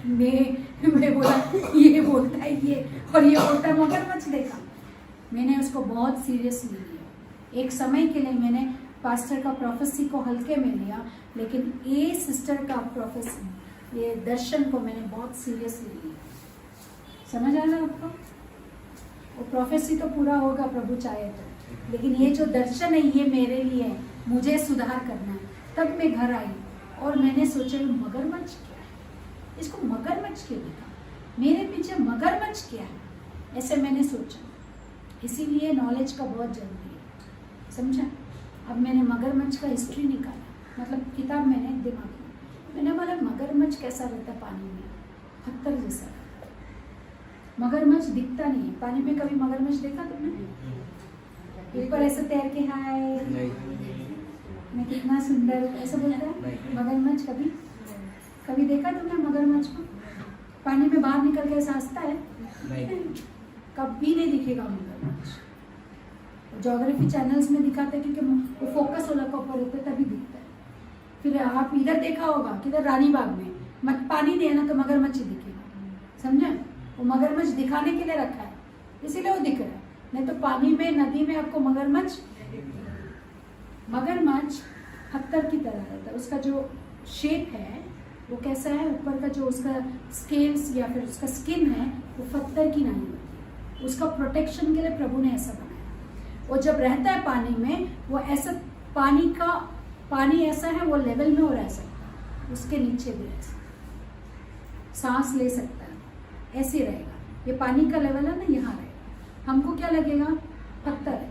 मैं बोला ये बोलता है ये, और ये बोलता है मगरमच्छ देखा। मैंने उसको बहुत सीरियसली लिया। एक समय के लिए मैंने पास्टर का प्रोफेसी को हल्के में लिया, लेकिन ये सिस्टर का प्रोफेसी, ये दर्शन को मैंने बहुत सीरियसली लिया। समझ आ रहा है आपको? वो प्रोफेसी तो पूरा होगा प्रभु चाहे तो, लेकिन ये जो दर्शन है ये मेरे लिए है, मुझे सुधार करना है। तब मैं घर आई और मैंने सोचा ये मगरमच्छ क्या है, इसको मगरमच्छ क्यों लिखा, मेरे पीछे मगरमच्छ क्या है, ऐसे मैंने सोचा। इसीलिए नॉलेज का बहुत जरूरी है, समझा। अब मैंने मगरमच्छ का हिस्ट्री निकाला, मतलब किताब मैंने दिमाग में, मैंने बोला मगरमच्छ कैसा रहता है पानी में, पत्थर जैसा। मगरमच्छ दिखता नहीं है पानी में, कभी मगरमच्छ देखा तुमने? ऊपर ऐसे तैर के हाय मैं कितना सुंदर ऐसा बोलता है मगरमच्छ, कभी कभी देखा तुमने मगरमच्छ को? पानी में बाहर निकल के ऐसा हंसता है? नहीं, कभी नहीं दिखेगा मगरमच्छ। ज्योग्राफी चैनल्स में दिखाते हैं क्योंकि वो फोकस वाला का ऊपर होता है तभी दिखता है। फिर आप इधर देखा होगा किधर रानी बाग में मत पानी देना तो मगरमच्छ ही दिखेगा, समझा। वो मगरमच्छ दिखाने के लिए रखा है, इसीलिए वो दिख रहा है, नहीं तो पानी में नदी में आपको मगरमच्छ पत्थर की तरह रहता है। उसका जो शेप है वो कैसा है, ऊपर का जो उसका स्केल्स या फिर उसका स्किन है वो पत्थर की नहीं होती है। उसका प्रोटेक्शन के लिए प्रभु ने ऐसा बनाया। वो जब रहता है पानी में वो ऐसा पानी ऐसा है वो लेवल में वो रह सकता है, उसके नीचे भी रह सकता है, सांस ले सकता है, ऐसे रहेगा। ये पानी का लेवल है ना, यहाँ रहेगा। हमको क्या लगेगा पत्थर है,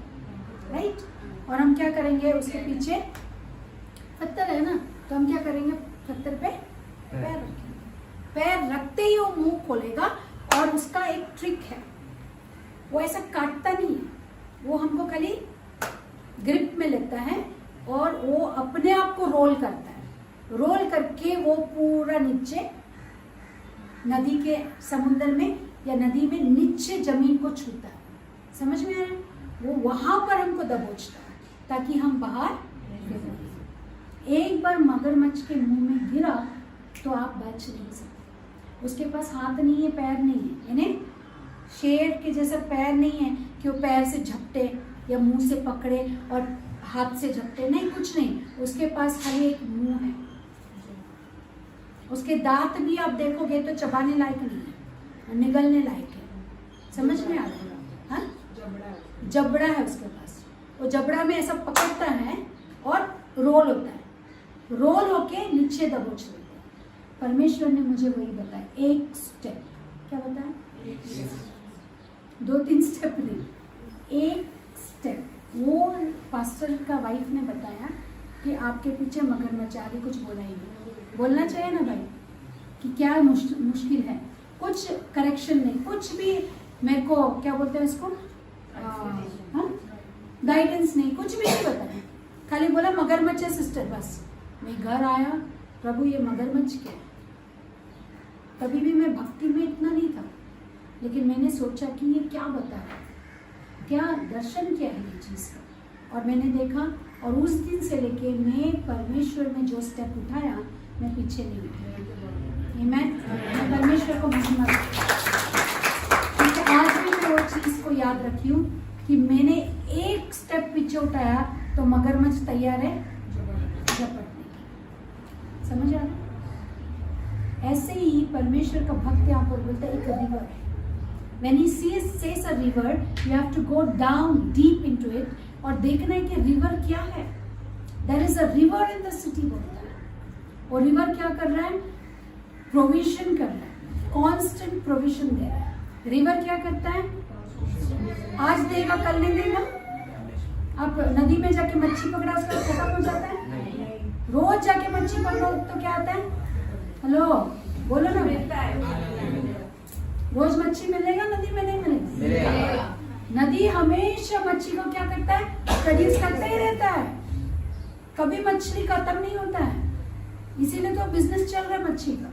राइट। और हम क्या करेंगे, उसके पीछे पत्थर है ना, तो हम क्या करेंगे पत्थर पे पैर रखेंगे। पैर रखते ही वो मुंह खोलेगा। और उसका एक ट्रिक है, वो ऐसा काटता नहीं है, वो हमको खाली ग्रिप में लेता है और वो अपने आप को रोल करता है। रोल करके वो पूरा नीचे नदी के समुद्र में या नदी में नीचे जमीन को छूता है, समझ में आ रहा है। वो वहां पर हमको दबोचता है ताकि हम बाहर गिरें। एक बार मगरमच्छ के मुंह में गिरा तो आप बच नहीं सकते। उसके पास हाथ नहीं है, पैर नहीं है, यानी शेर के जैसा पैर नहीं है कि वो पैर से झपटे या मुंह से पकड़े और हाथ से झपटे, नहीं, कुछ नहीं। उसके पास खाली एक मुंह है। उसके दांत भी आप देखोगे तो चबाने लायक नहीं है, निगलने लायक है, समझ में आ रहा है। हाँ, जबड़ा है उसके पास। वो जबड़ा में ऐसा पकड़ता है और रोल होता है, रोल होके नीचे दबोच लेते हैं। परमेश्वर ने मुझे वही बताया, एक स्टेप। क्या बताया? 2-3 स्टेप नहीं, एक स्टेप। वो पास्टर का वाइफ ने बताया कि आपके पीछे मगरमच्छ, आगे कुछ बोला ही नहीं। बोलना चाहिए ना भाई कि क्या मुश्किल है, कुछ करेक्शन नहीं, कुछ भी मेरे को क्या बोलते हैं इसको, गाइडेंस नहीं, कुछ भी नहीं बताया। खाली बोला मगरमच्छ है सिस्टर, बस। मैं घर आया, प्रभु ये मगरमच्छ क्या है। कभी भी मैं भक्ति में इतना नहीं था, लेकिन मैंने सोचा कि ये क्या बता रहा है, क्या दर्शन क्या है ये चीज़ का। और मैंने देखा, और उस दिन से लेके मैं परमेश्वर में जो स्टेप उठाया, मैं पीछे नहीं उठाया। मैं परमेश्वर को महिमा क्योंकि आज भी मैं वो चीज़ को याद रखी हूँ कि मैंने एक स्टेप पीछे उठाया तो मगरमच्छ तैयार है झपटने की, समझ आ रहा है। ऐसे ही परमेश्वर का भक्त यहाँ पर बोलता है एक रिवर है। When he says a river, you have to go down deep into it और देखना है कि रिवर क्या है। There is a river in the city बोलता है। और रिवर क्या कर रहा है? प्रोविजन कर रहा है, कांस्टेंट प्रोविजन दे रहा है। रिवर क्या करता है? आज देगा कल नहीं देगा। आप नदी में जाके मच्छी पकड़ा, उसका खत्म हो जाता है? रोज जाके मच्छी पकड़ो तो क्या आता है? हेलो बोलो ना, रोज मच्छी मिलेगा, नदी में नहीं मिलेगा। नदी हमेशा मच्छी को क्या करता है? प्रोड्यूस करता ही रहता है, कभी मछली खत्म नहीं होता है। इसीलिए तो बिजनेस चल रहा है मच्छी का।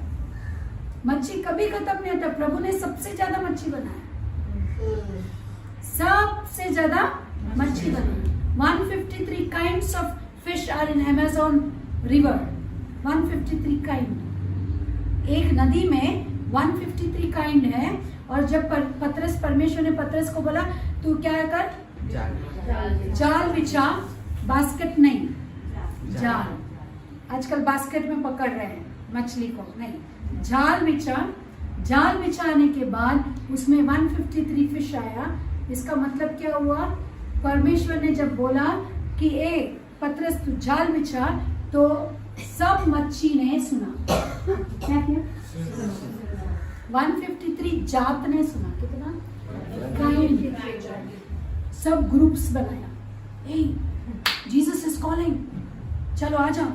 मच्छी कभी खत्म नहीं होता। प्रभु ने सबसे ज्यादा मच्छी बनाया, सबसे ज्यादा मच्छी बनाई। 153 kinds of fish are in Amazon river. 153 kind। एक नदी में 153 काइंड है। और जब पतरस, परमेश्वर ने पतरस को बोला तू क्या कर, जाल बिछा, बास्केट नहीं, जाल। आजकल बास्केट में पकड़ रहे हैं मछली को, नहीं, जाल बिछा। जाल बिछाने के बाद उसमें 153 फिश आया। इसका मतलब क्या हुआ? परमेश्वर ने जब बोला कि ए पतरस तू जाल बिछा, तो सब मच्छी ने सुना। क्या किया? 153 जात ने सुना। कितना? सब ग्रुप्स बनाया। ए जीसस इज कॉलिंग, चलो आ जाओ।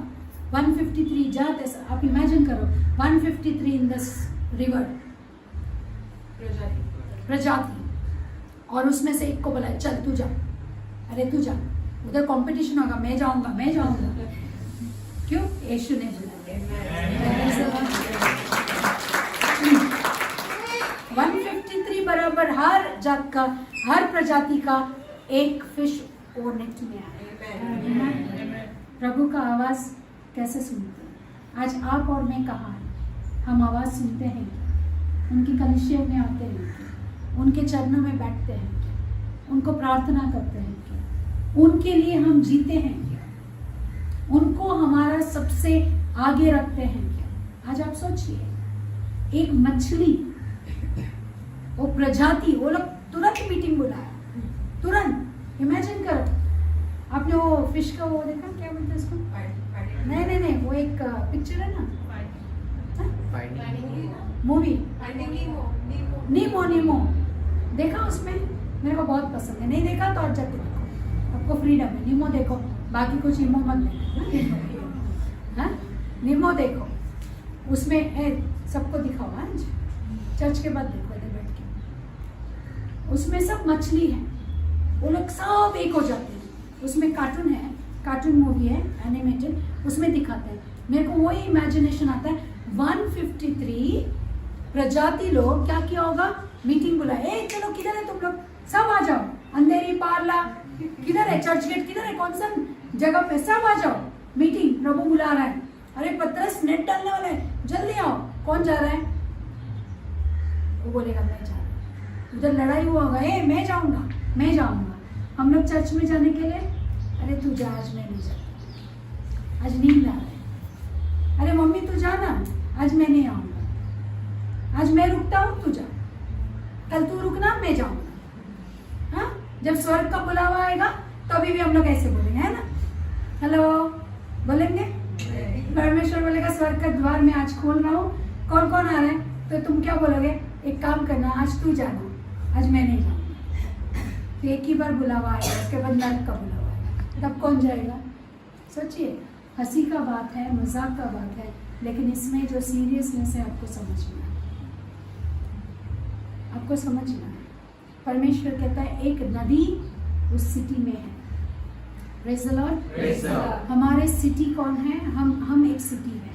153 जात, ऐसा आप इमेजिन करो, 153 इन दिस रिवर, प्रजाति, और उसमें से एक को बुलाया, चल तू जा, अरे तू जा, उधर कंपटीशन होगा, मैं जाऊंगा मैं जाऊंगा। क्यों? यीशु ने बुलाया। 153 बराबर हर जात का, हर प्रजाति का एक फिश और नेट में आया। प्रभु का आवाज कैसे सुनते हैं? आज आप और मैं कहाँ हैं? हम आवाज सुनते हैं क्या? उनकी कलीसिया में आते हैं क्या? उनके चरणों में बैठते हैं क्या? उनको प्रार्थना करते हैं क्या? उनके लिए हम जीते हैं क्या? उनको हमारा सबसे आगे रखते हैं क्या? आज आप सोचिए, एक मछली, वो प्रजाति, वो लोग तुरंत मीटिंग बुलाया, तुरंत। इमेजिन करो, आपने वो फिश का वो देखा, क्या बोलते हैं इसको? नहीं, वो एक पिक्चर है ना, मूवी नीमो, देखा? उसमें मेरे को बहुत पसंद है। नहीं देखा तो और जाके देखो, आपको फ्रीडम है। नीमो देखो, बाकी कुछ नीमो मत देखो। हाँ, नीमो देखो, उसमें सबको दिखाओ। हाँ, चर्च के बाद देखो इधर बैठ के। उसमें सब मछली है, वो लोग सब एक हो जाते हैं। उसमें कार्टून है, कार्टून मूवी है, एनिमेटेड, उसमें दिखाते हैं। मेरे को वही इमेजिनेशन आता है। 153 प्रजाति लोग क्या किया होगा? मीटिंग बुलाए, ए चलो किधर है तुम लोग, सब आ जाओ, अंधेरी पारला किधर है, चर्च गेट किधर है, कौन सा जगह पे, सब आ जाओ, मीटिंग, प्रभु बुला रहा है। अरे पतरस नेट डालने वाला है, जल्दी आओ। कौन जा रहा है? वो बोलेगा मैं जा रहा हूँ। उधर लड़ाई हुआ होगा, ए मैं जाऊंगा। हम लोग चर्च में जाने के लिए, अरे तू जा, आज मैं नहीं जाता, आज नींद आ रहा है। अरे मम्मी तू जाना, आज मैं नहीं आऊंगा, आज मैं रुकता हूँ, तू जा, कल तू रुकना, मैं जाऊंगा। हाँ, जब स्वर्ग का बुलावा आएगा तो अभी भी हम लोग ऐसे बोलेंगे, है ना? हेलो बोलेंगे। परमेश्वर बोलेगा स्वर्ग का द्वार में आज खोल रहा हूँ, कौन कौन आ रहा है? तो तुम क्या बोलोगे? एक काम करना, आज तू जाना, आज मैं नहीं जाऊंगा। तो एक ही बार बुलावा आएगा, उसके बाद नरक का बुलावा आएगा, तब कौन जाएगा? सोचिए, हंसी का बात है, मजाक का बात है, लेकिन इसमें जो सीरियसनेस है आपको समझना है, आपको समझना है। परमेश्वर कहता है एक नदी उस सिटी में है। Praise the Lord. हमारे सिटी कौन है? हम एक सिटी है।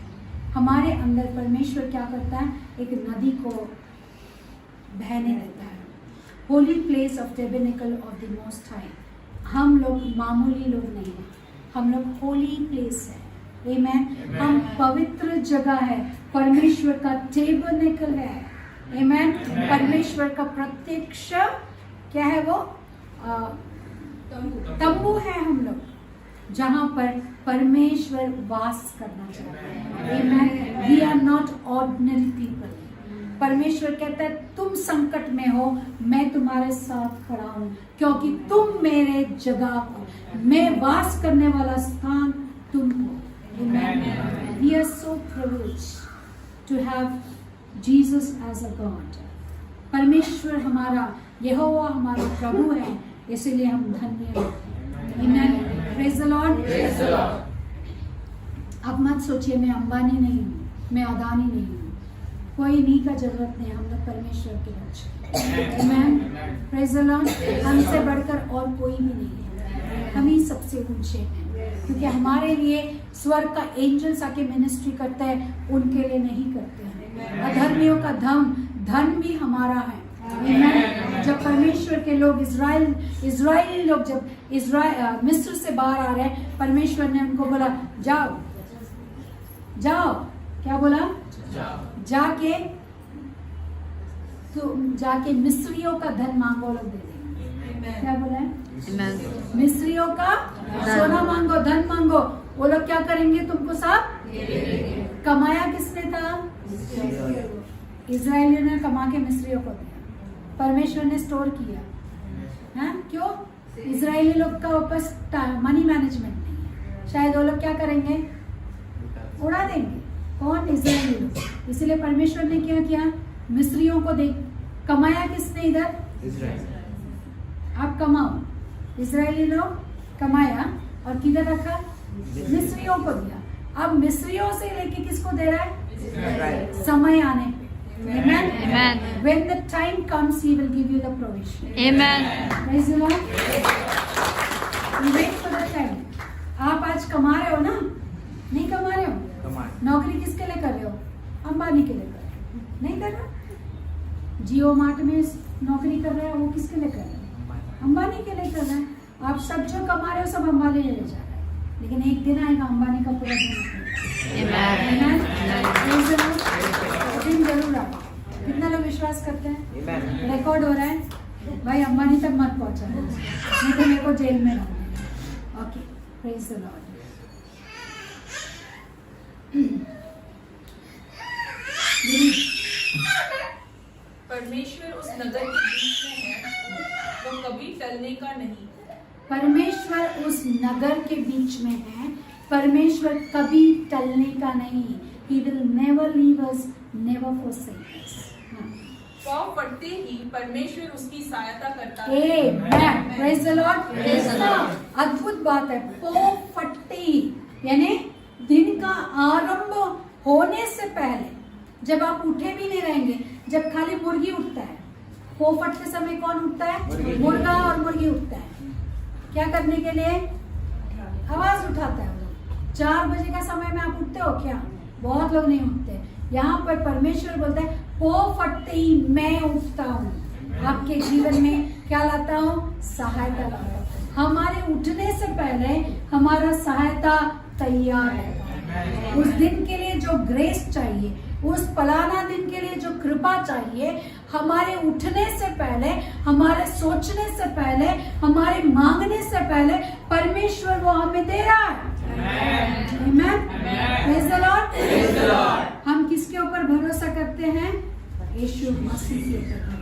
हमारे अंदर परमेश्वर क्या करता है? एक नदी को बहने देता है। Holy place of tabernacle of the most high. हम लोग मामूली लोग नहीं हैं, हम लोग होली प्लेस है। आमेन। हम पवित्र जगह है, परमेश्वर का टेबरनेकल है। आमेन। परमेश्वर का प्रत्यक्ष क्या है? वो तंबू है हम लोग, जहां पर परमेश्वर वास करना चाहता है। Amen. We are not ordinary people. परमेश्वर कहता है तुम संकट में हो, मैं तुम्हारे साथ खड़ा हूं, क्योंकि तुम मेरे जगह हो, मैं वास करने वाला स्थान तुम हो। Amen. We are so privileged to have Jesus as a God. परमेश्वर हमारा, यहोवा हमारा प्रभु है, इसीलिए हम धन्य हैं। Amen. Praise the Lord. Praise the Lord. अब मत सोचिए मैं अंबानी नहीं हूँ, मैं अदानी नहीं हूँ, कोई नी का जरूरत नहीं, हम लोग परमेश्वर के बच्चे। Amen. Praise the Lord. हमसे बढ़कर और कोई भी नहीं है, हम ही सबसे ऊंचे हैं, क्योंकि हमारे लिए स्वर्ग का एंजल्स आके मिनिस्ट्री करते हैं, उनके लिए नहीं करते हैं। अधर्मियों का धन भी हमारा है। Amen. जब परमेश्वर के लोग इजरायली लोग जब मिस्र से बाहर आ रहे हैं, परमेश्वर ने उनको बोला जाओ, क्या बोला? जाके मिस्रियों का धन मांगो, लोग दे देंगे। क्या बोला है? मिस्रियों का सोना मांगो, धन मांगो, वो लोग क्या करेंगे? तुमको सब कमाया किसने था? इजरायलियों ने कमा के मिस्रियों को दिया, परमेश्वर ने स्टोर किया। हैं? क्यों? इजरायली लोग का वापस मनी मैनेजमेंट नहीं है, शायद वो लोग क्या करेंगे, उड़ा देंगे। कौन? इजरायली लोग। इसलिए परमेश्वर ने क्या किया, मिस्रियों को देख, कमाया किसने इधर? इजराइल। आप कमाओ, इजरायली लोग कमाया और किधर रखा? मिस्रियों को दिया। अब मिस्रियों से लेके किसको दे रहा है? समय आने पे। Amen. Amen. When the time comes, He will give you the provision. Amen. Praise the Lord. You wait for the time. आप आज कमा रहे हो ना? नहीं कमा रहे हो? नौकरी किसके लिए कर रहे हो? अंबानी के लिए कर रहे हो? नहीं कर रहा? जियो मार्ट में नौकरी कर रहे हो, वो किसके लिए कर रहे हो? अंबानी के लिए कर रहे हैं। आप सब जो कमा रहे हो सब अंबानी ले जा रहे हैं, लेकिन एक दिन आएगा अंबानी का पूरा दिन जरूर आएगा। कितना लोग विश्वास करते हैं? रिकॉर्ड हो रहा है भाई, अंबानी तक मत पहुंचा, नहीं तो मेरे को जेल में डालना। Okay, praise the Lord. परमेश्वर उस नगर के बीच में है, वो कभी टलने का नहीं। परमेश्वर उस नगर के बीच में है, परमेश्वर कभी टलने का नहीं। He will never leave us, never forsake us. पाँव फटते ही परमेश्वर उसकी सहायता करता है। Amen. Praise the Lord. अद्भुत बात है। पाँव फटते ही यानी दिन का आरंभ होने से पहले, जब आप उठे भी नहीं रहेंगे, जब खाली मुर्गी उठता है, पाँव फटते समय कौन उठता है? मुर्गा और मुर्गी उठता है। क्या करने के लिए? आवाज उठाता है। 4 बजे का समय में आप उठते हो क्या? बहुत लोग नहीं उठते। यहाँ पर परमेश्वर बोलता है, पाँव फटते ही मैं उठता हूँ, आपके जीवन में क्या लाता हूँ? सहायता लाता हूँ। हमारे उठने से पहले हमारा सहायता तैयार है। उस दिन के लिए जो ग्रेस चाहिए, उस फलाना दिन के लिए जो कृपा चाहिए, हमारे उठने से पहले, हमारे सोचने से पहले, हमारे मांगने से पहले परमेश्वर वो हमें दे रहा है। Amen. Praise the Lord. हम किसके ऊपर भरोसा करते हैं? यीशु मसीह के ऊपर।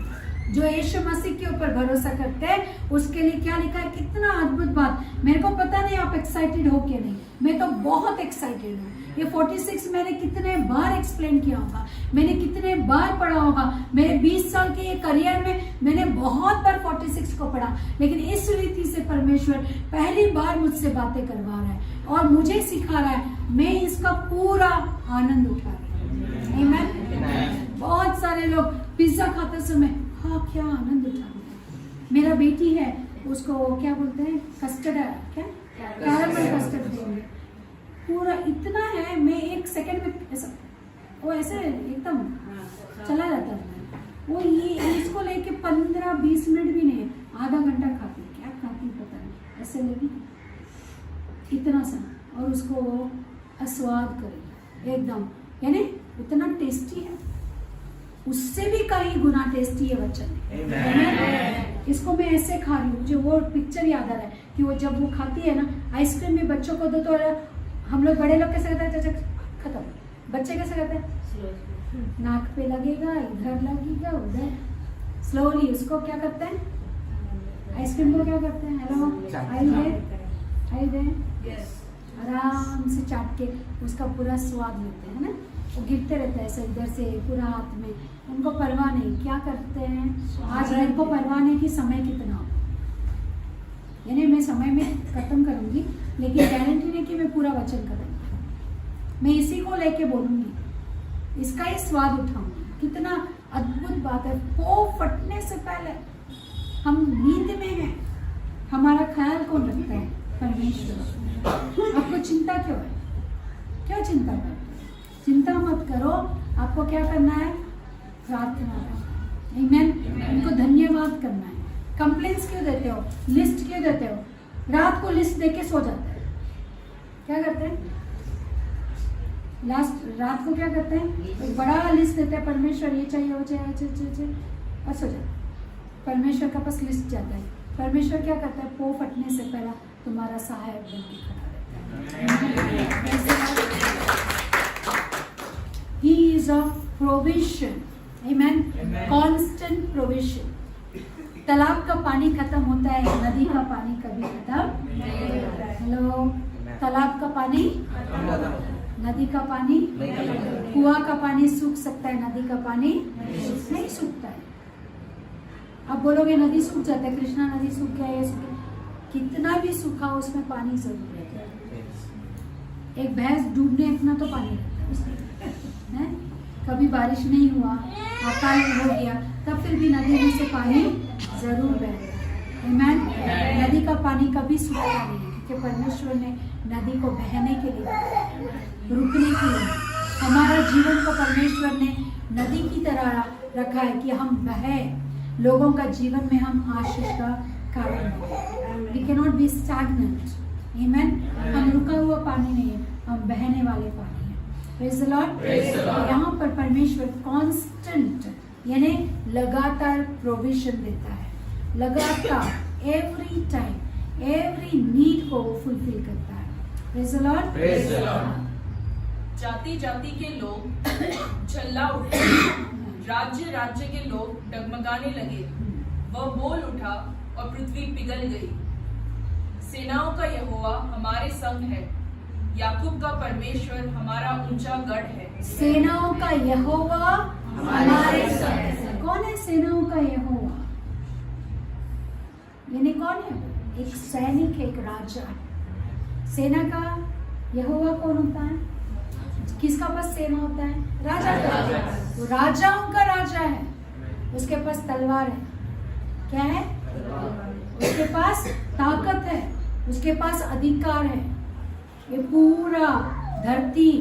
जो यीशु मसीह के ऊपर भरोसा करते हैं उसके लिए क्या लिखा है? कितना अद्भुत बात। मेरे को पता नहीं आप एक्साइटेड हो कि नहीं, मैं तो बहुत एक्साइटेड हूँ। ये 46 मैंने कितने बार एक्सप्लेन किया होगा, मैंने कितने बार पढ़ा होगा। मेरे 20 साल के ये करियर में मैंने बहुत बार 46 को पढ़ा, लेकिन इस रीति से परमेश्वर पहली बार मुझसे बातें करवा रहा है और मुझे सिखा रहा है। मैं इसका पूरा आनंद उठा रहा हूँ। आमीन। बहुत सारे लोग पिज्जा खाते समय हाँ क्या आनंद उठा। मेरा बेटी है, उसको क्या बोलते हैं? कस्टर्ड, क्या कैरमल कस्टर्ड देंगे, पूरा इतना है, मैं 1 सेकंड में ऐसा, वो ऐसे एकदम चला जाता है। वो ये इसको लेके 15-20 मिनट भी नहीं, आधा घंटा खाती, क्या खाती पता नहीं, ऐसे लगी इतना सा, और उसको आस्वाद करेगी एकदम, यानी इतना टेस्टी है, उससे भी कहीं गुना टेस्टी है वचन। इसको मैं ऐसे खा रही हूँ, मुझे वो पिक्चर याद आ रहा है कि वो जब वो खाती है ना, आइसक्रीम में बच्चों को दो तो हम लोग बड़े लोग कैसे करते हैं? चाचा खत्म, बच्चे कैसे करते हैं? नाक पे लगेगा, इधर लगेगा, उधर, स्लोली उसको क्या करते हैं? आइसक्रीम को क्या करते हैं? हेलो, आई दे, आराम से चाट के उसका पूरा स्वाद लेते हैं ना। वो गिरते रहते हैं ऐसे इधर से पूरा हाथ में, उनको परवाह नहीं, क्या करते हैं? आज मेरे को परवाह नहीं कि समय कितना हो, यानी मैं समय में खत्म करूंगी, लेकिन गारंटी नहीं कि मैं पूरा वचन करूंगी। मैं इसी को लेके बोलूंगी, इसका ही स्वाद उठाऊंगी। कितना अद्भुत बात है। पाँव फटने से पहले हम नींद में हैं, हमारा ख्याल कौन रखता है? परमेश्वर। आपको चिंता क्यों है? क्यों चिंता करते? चिंता मत करो, आपको क्या करना है? प्रार्थना करना। आमीन। उनको धन्यवाद करना है। कंप्लेंट्स क्यों देते हो? लिस्ट क्यों देते हो? रात को लिस्ट देके सो जाते हैं, क्या करते हैं? रात को क्या करते हैं? एक बड़ा लिस्ट देते हैं, परमेश्वर ये चाहिए, वो चाहिए, और सो जाते। परमेश्वर का पास लिस्ट जाता है। परमेश्वर क्या करता है? पाँव फटने से पहला तुम्हारा सहायक बन के खड़ा रहता है। He is a provision. Amen. Constant provision. तालाब का पानी खत्म होता है, नदी का पानी कभी खत्म नहीं होता है। हेलो, तालाब का पानी, नदी का पानी, कुआं का पानी सूख सकता है, नदी का पानी नहीं सूखता है। अब बोलोगे नदी सूख जाता है, कृष्णा नदी सूख गया, ये सूख गया, कितना भी सूखा उसमें पानी जरूर रहता है। एक भैंस डूबने इतना तो पानी रहता है उसमें, है? कभी बारिश नहीं हुआ, अकाल हो गया, तब फिर भी नदी में से पानी जरूर बहता है। आमीन। नदी का पानी कभी सूखता नहीं है, क्योंकि परमेश्वर ने नदी को बहने के लिए, रुकने के लिए, हमारा जीवन को परमेश्वर ने नदी की तरह रखा है कि हम बहे, लोगों का जीवन में हम आशीष का कारण हैं। We cannot be stagnant. Amen. हम रुका हुआ पानी नहीं है, हम बहने वाले पानी हैं। Praise the Lord. यहाँ पर परमेश्वर कांस्टेंट यानी लगातार प्रोविजन देता है, लगातार एवरी टाइम एवरी नीड को वो फुलफिल करता है। Praise the Lord. जाति जाति के लोग झल्ला उठे, राज्य राज्य के लोग डगमगाने लगे। वह बोल उठा और पृथ्वी पिघल गई। सेनाओं का यहोवा हमारे संग है, याकूब का परमेश्वर हमारा ऊंचा गढ़ है। सेनाओं का यहोवा हमारे संग है। कौन है सेनाओं का यहोवा? यानी कौन है? एक सैनिक, एक राजा। सेना का यहोवा कौन होता है? किसका पास सेना होता है? राजा का। वो राजाओं का राजा है, उसके पास तलवार है। क्या है? उसके पास ताकत है, उसके पास अधिकार है। ये पूरा धरती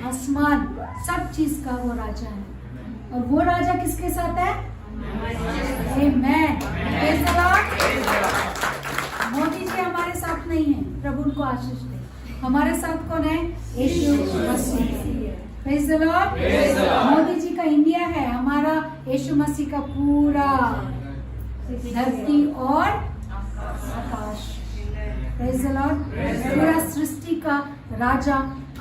आसमान सब चीज का वो राजा है। और वो राजा किसके साथ है? Amen. Praise the Lord. Modi ji हमारे साथ नहीं है, प्रभु उनको आशीष दे। हमारे साथ कौन है? Yeshu Masih. Praise the Lord. Modi ji का इंडिया है, हमारा यीशु मसीह का पूरा धरती और आकाश। Praise the Lord. पूरा सृष्टि का राजा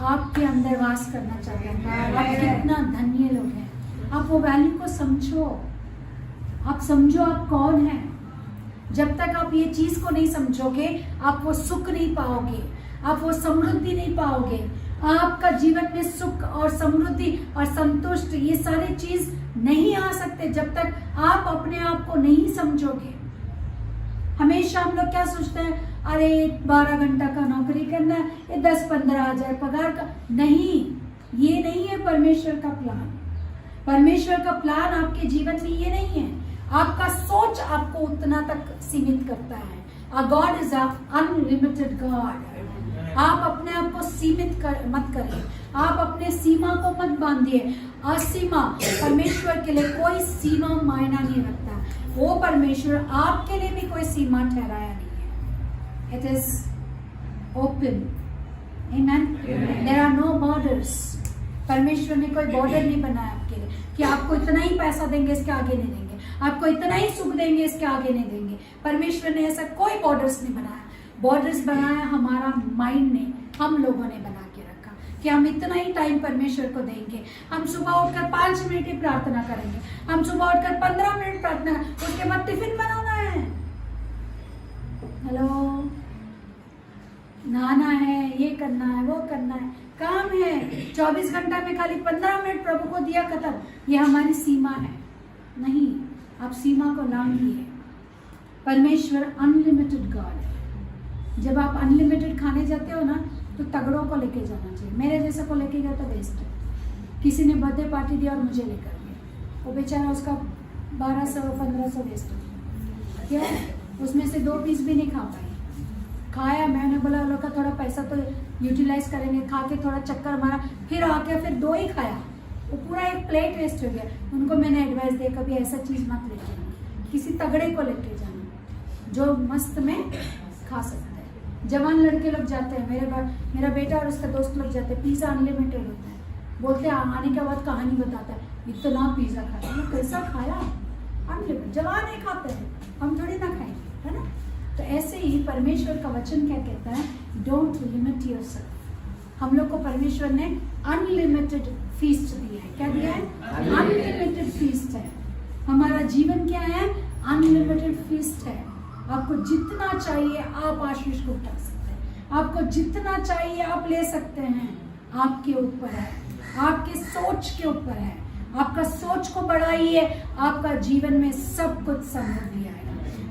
आपके अंदर वास करना चाहता है। आप कितना धन्य लोग हैं। आप वो वैल्यू को समझो, आप समझो आप कौन हैं। जब तक आप ये चीज को नहीं समझोगे, आप वो सुख नहीं पाओगे, आप वो समृद्धि नहीं पाओगे। आपका जीवन में सुख और समृद्धि और संतुष्ट ये सारी चीज नहीं आ सकते जब तक आप अपने आप को नहीं समझोगे। हमेशा हम लोग क्या सोचते हैं, अरे 12 घंटा का नौकरी करना है, ये 10-15 हजार पगार का। नहीं, ये नहीं है परमेश्वर का प्लान। परमेश्वर का प्लान आपके जीवन में ये नहीं है। आपका सोच आपको उतना तक सीमित करता है। Our God is an unlimited God. आप अपने आप को सीमित मत करिए, आप अपने सीमा को मत बांधिए। असीमा परमेश्वर के लिए कोई सीमा मायना नहीं रखता। वो परमेश्वर आपके लिए भी कोई सीमा ठहराया नहीं है। It is open. Amen. There are no borders. परमेश्वर ने कोई बॉर्डर नहीं बनाया आपके लिए कि आपको इतना ही पैसा देंगे, इसके आगे नहीं देंगे, आपको इतना ही सुख देंगे, इसके आगे नहीं देंगे। परमेश्वर ने ऐसा कोई बॉर्डर्स नहीं बनाया। बॉर्डर्स बनाया हमारा माइंड ने, हम लोगों ने बना के रखा कि हम इतना ही टाइम परमेश्वर को देंगे। हम सुबह उठकर 5 मिनट ही प्रार्थना करेंगे, हम सुबह उठकर 15 मिनट प्रार्थना, उसके बाद टिफिन बनाना है, हेलो, नहाना है, ये करना है, वो करना है, काम है। 24 घंटा में खाली 15 मिनट प्रभु को दिया, खत्म। ये हमारी सीमा है। नहीं, आप सीमा को लांघिए। परमेश्वर अनलिमिटेड गॉड है। जब आप अनलिमिटेड खाने जाते हो ना, तो तगड़ों को लेके जाना चाहिए। मेरे जैसे को लेके गया तो वेस्ट है। किसी ने बर्थडे पार्टी दिया और मुझे लेकर गया, वो बेचारा उसका 1200-1500 वेस्ट हो गया। क्या? उसमें से 2 पीस भी नहीं खा पाई। खाया, मैंने बोला लोग का थोड़ा पैसा तो यूटिलाइज करेंगे, खा के थोड़ा चक्कर मारा, फिर आके फिर 2 ही खाया, वो पूरा एक प्लेट वेस्ट हो गया। उनको मैंने एडवाइस दिया, कभी ऐसा चीज़ मत लेके जाना, किसी तगड़े को लेके जाना जो मस्त में खा सकता है। जवान लड़के लोग जाते हैं, मेरा बेटा और उसका दोस्त लोग जाते हैं, पिज़्ज़ा अनलिमिटेड होता है, बोलते हैं आने के बाद कहानी बताता है, इतना पिज़्ज़ा खाया, मैं कैसा खाया, अनलिमिटेड। जवान नहीं खाते हैं, हम थोड़ी ना खाएंगे, है ना। तो ऐसे ही परमेश्वर का वचन क्या कहता है, डोंट लिमिट योरसेल्फ। हम लोग को परमेश्वर ने अनलिमिटेड फीस्ट दिया है। क्या दिया है? अनलिमिटेड फीस्ट है। हमारा जीवन क्या है? अनलिमिटेड फीस्ट है। आपको जितना चाहिए आप आशीष को उठा सकते हैं, आपको जितना चाहिए आप ले सकते हैं। आपके ऊपर है, आपके सोच के ऊपर है। आपका सोच को बढ़ाइए, आपका जीवन में सब कुछ समृद्धि आएगा।